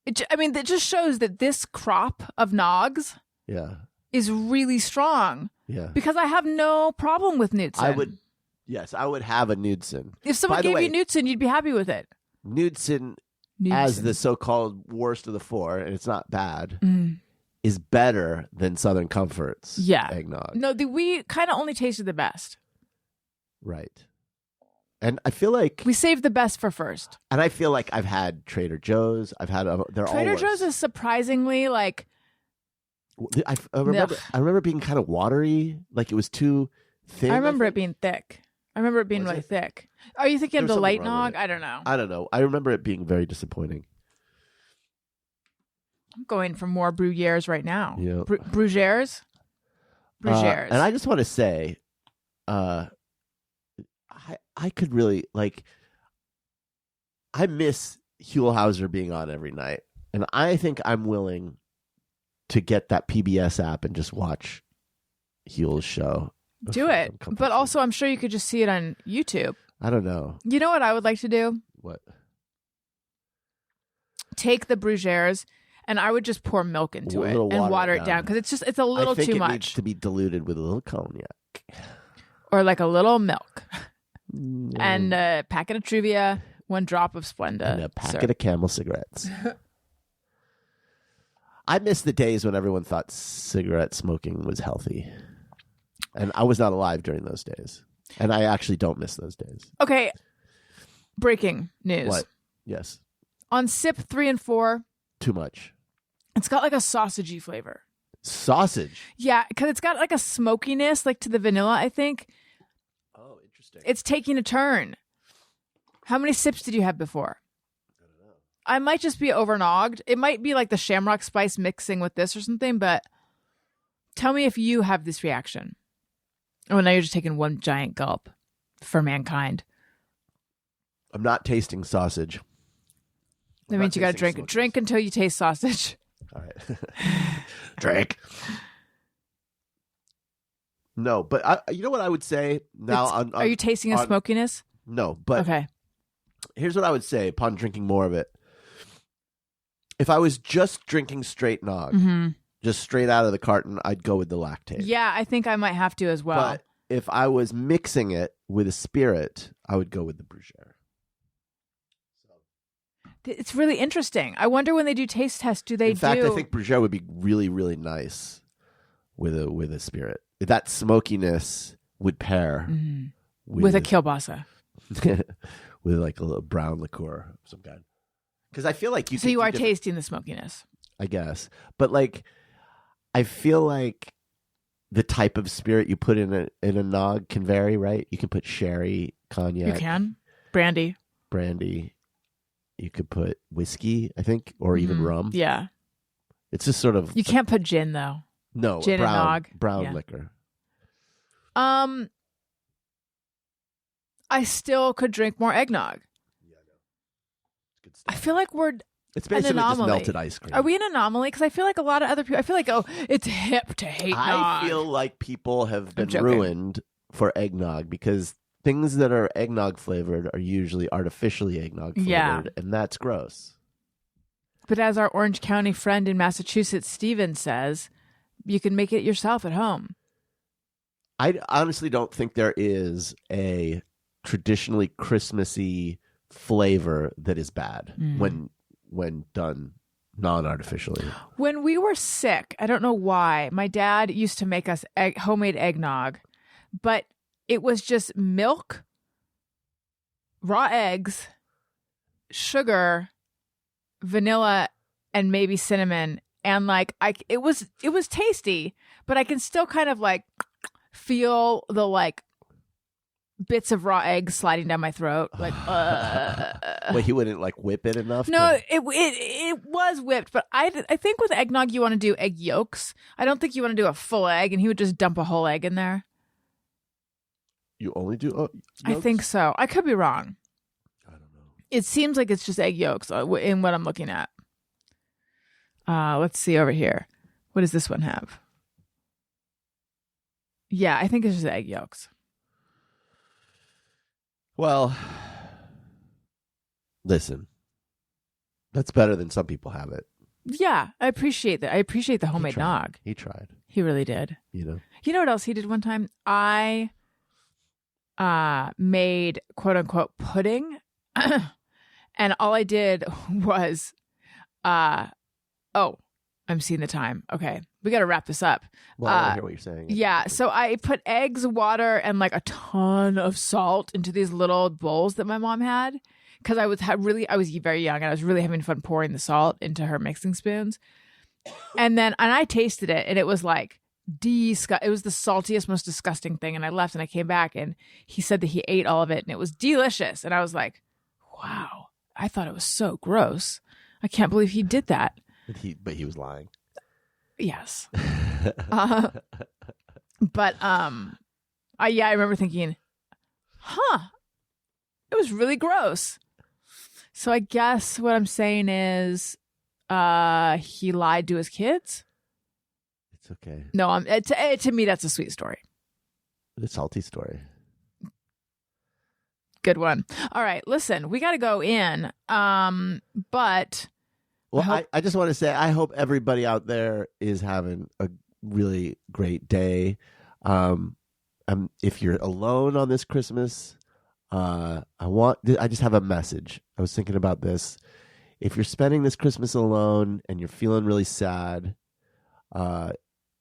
It just shows that this crop of nogs Yeah. is really strong Yeah. because I have no problem with Knudsen. I would have a Knudsen. If someone By the gave way, you Knudsen, you'd be happy with it. Knudsen, as the so-called worst of the 4, and it's not bad, is better than Southern Comfort's Yeah. eggnog. No, we kind of only tasted the best. Right. And I feel like We saved the best for first. I've had Trader Joe's. I've had they're all Trader worse. Joe's is surprisingly like I remember being kind of watery, like it was too thin. I remember think. it being thick. I remember it being Was really it? thick. Are you thinking of There the was light something wrong with nog? it. I don't know. I don't know. I remember it being very disappointing. I'm going for more Bruyères right now. Yeah. Brugères? Brugères. And I just want to say, I could really I miss Huelhauser being on every night, and I think I'm willing to get that PBS app and just watch Huel's show. Do it. Comfort But food. also, I'm sure you could just see it on YouTube. I don't know You know what I would like to do? what. Take the Brugères, and I would just pour milk into A it little and water it down. down because it's a little I think too it much. needs to be diluted with a little cognac. Or like a little milk. and a packet of Truvia, 1 drop of Splenda. And a packet of Camel cigarettes. I miss the days when everyone thought cigarette smoking was healthy. And I was not alive during those days. And I actually don't miss those days. Okay. Breaking news. What? Yes. On sip 3 and 4, Too much. it's got like a sausagey flavor. Sausage. Yeah, because it's got like a smokiness, like to the vanilla, I think. Oh, interesting. It's taking a turn. How many sips did you have before? I might just be overnogged. It might be like the shamrock spice mixing with this or something, but tell me if you have this reaction. Oh, now you're just taking one giant gulp for mankind. I'm not tasting sausage. That means you got to drink. Drink until you taste sausage. All right. Drink. No, but you know what I would say now? Are you tasting a smokiness? No, but Okay. here's what I would say upon drinking more of it. If I was just drinking straight nog, just straight out of the carton, I'd go with the lactate. Yeah, I think I might have to as well. But if I was mixing it with a spirit, I would go with the Brugiere. It's really interesting. I wonder when they do taste tests, In fact, I think Brugiere would be really, really nice with a spirit. That smokiness would pair with a kielbasa. with like a little brown liqueur of some kind. Because I feel like So you are tasting the smokiness. I guess. But like, I feel like the type of spirit you put in a nog can vary, right? You can put sherry, cognac. You can. Brandy. You could put whiskey, I think, or even rum. Yeah. It's just sort of... You can't put gin, though. No, gin and nog. Brown liquor. I still could drink more eggnog. Yeah, I know. It's good stuff. I feel like we're It's basically an just anomaly. melted ice cream. Are we an anomaly? Because I feel like a lot of other people, I feel like, oh, it's hip to hate nog. I feel like people have been joking. ruined for eggnog because things that are eggnog flavored are usually artificially eggnog flavored, Yeah. and that's gross. But as our Orange County friend in Massachusetts, Steven, says, you can make it yourself at home. I honestly don't think there is a traditionally Christmassy flavor that is bad when done non-artificially. When we were sick, I don't know why, my dad used to make us homemade eggnog, but it was just milk, raw eggs, sugar, vanilla, and maybe cinnamon. And like it was tasty, but I can still kind of like feel the like bits of raw eggs sliding down my throat. Like, Well, he wouldn't like whip it enough. no, it was whipped, but I think with eggnog you want to do egg yolks. I don't think you want to do a full egg, and he would just dump a whole egg in there. You only do. I think so. I could be wrong. I don't know. It seems like it's just egg yolks in what I'm looking at. Let's see over here. What does this one have? Yeah, I think it's just egg yolks. Well, listen, that's better than some people have it. Yeah, I appreciate that. I appreciate the homemade nog. He tried. He really did. You know. You know what else he did one time? I made quote unquote pudding, and all I did was, I'm seeing the time. Okay, we got to wrap this up. Well, I hear what you're saying. Yeah, so I put eggs, water, and like a ton of salt into these little bowls that my mom had because I was very young and I was really having fun pouring the salt into her mixing spoons. And I tasted it, and it was like it was the saltiest, most disgusting thing. And I left, and I came back, and he said that he ate all of it, and it was delicious. And I was like, wow, I thought it was so gross. I can't believe he did that. But he was lying. Yes. But I remember thinking, it was really gross. So I guess what I'm saying is he lied to his kids. It's okay. No, to me that's a sweet story. It's a salty story. Good one. All right, listen, we got to go in. But well, I just want to say I hope everybody out there is having a really great day. If you're alone on this Christmas, I just have a message. I was thinking about this. If you're spending this Christmas alone and you're feeling really sad, I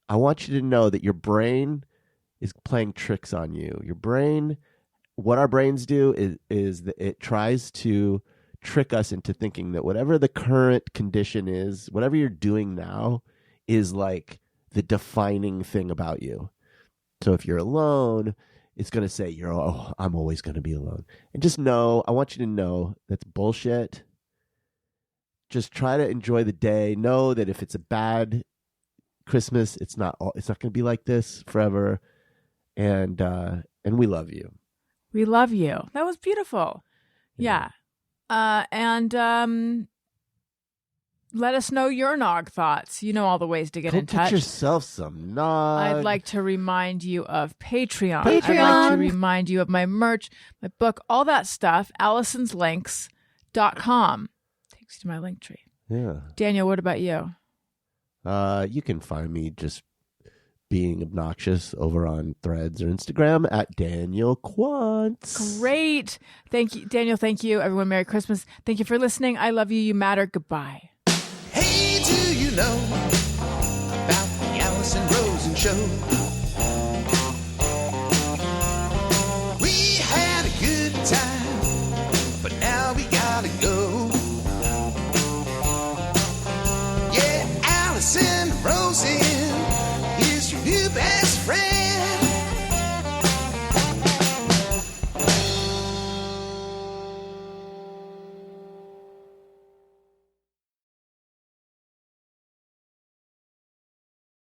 want you to know that your brain is playing tricks on you. Your brain, what our brains do is that it tries to trick us into thinking that whatever the current condition is, whatever you're doing now, is like the defining thing about you. So if you're alone, it's going to say I'm always going to be alone. And just know, I want you to know that's bullshit. Just try to enjoy the day. Know that if it's a bad Christmas, it's not going to be like this forever. And we love you. We love you. That was beautiful. Yeah. And let us know your nog thoughts. You know all the ways to get in touch. Get yourself some nog. I'd like to remind you of Patreon. I'd like to remind you of my merch, my book, all that stuff. AlisonsLinks.com takes you to my link tree. Yeah. Daniel, what about you? You can find me just being obnoxious over on Threads or Instagram at Daniel Quantz. Great. Thank you, Daniel. Thank you. Everyone, Merry Christmas. Thank you for listening. I love you. You matter. Goodbye. Hey, do you know about the Alison Rosen show?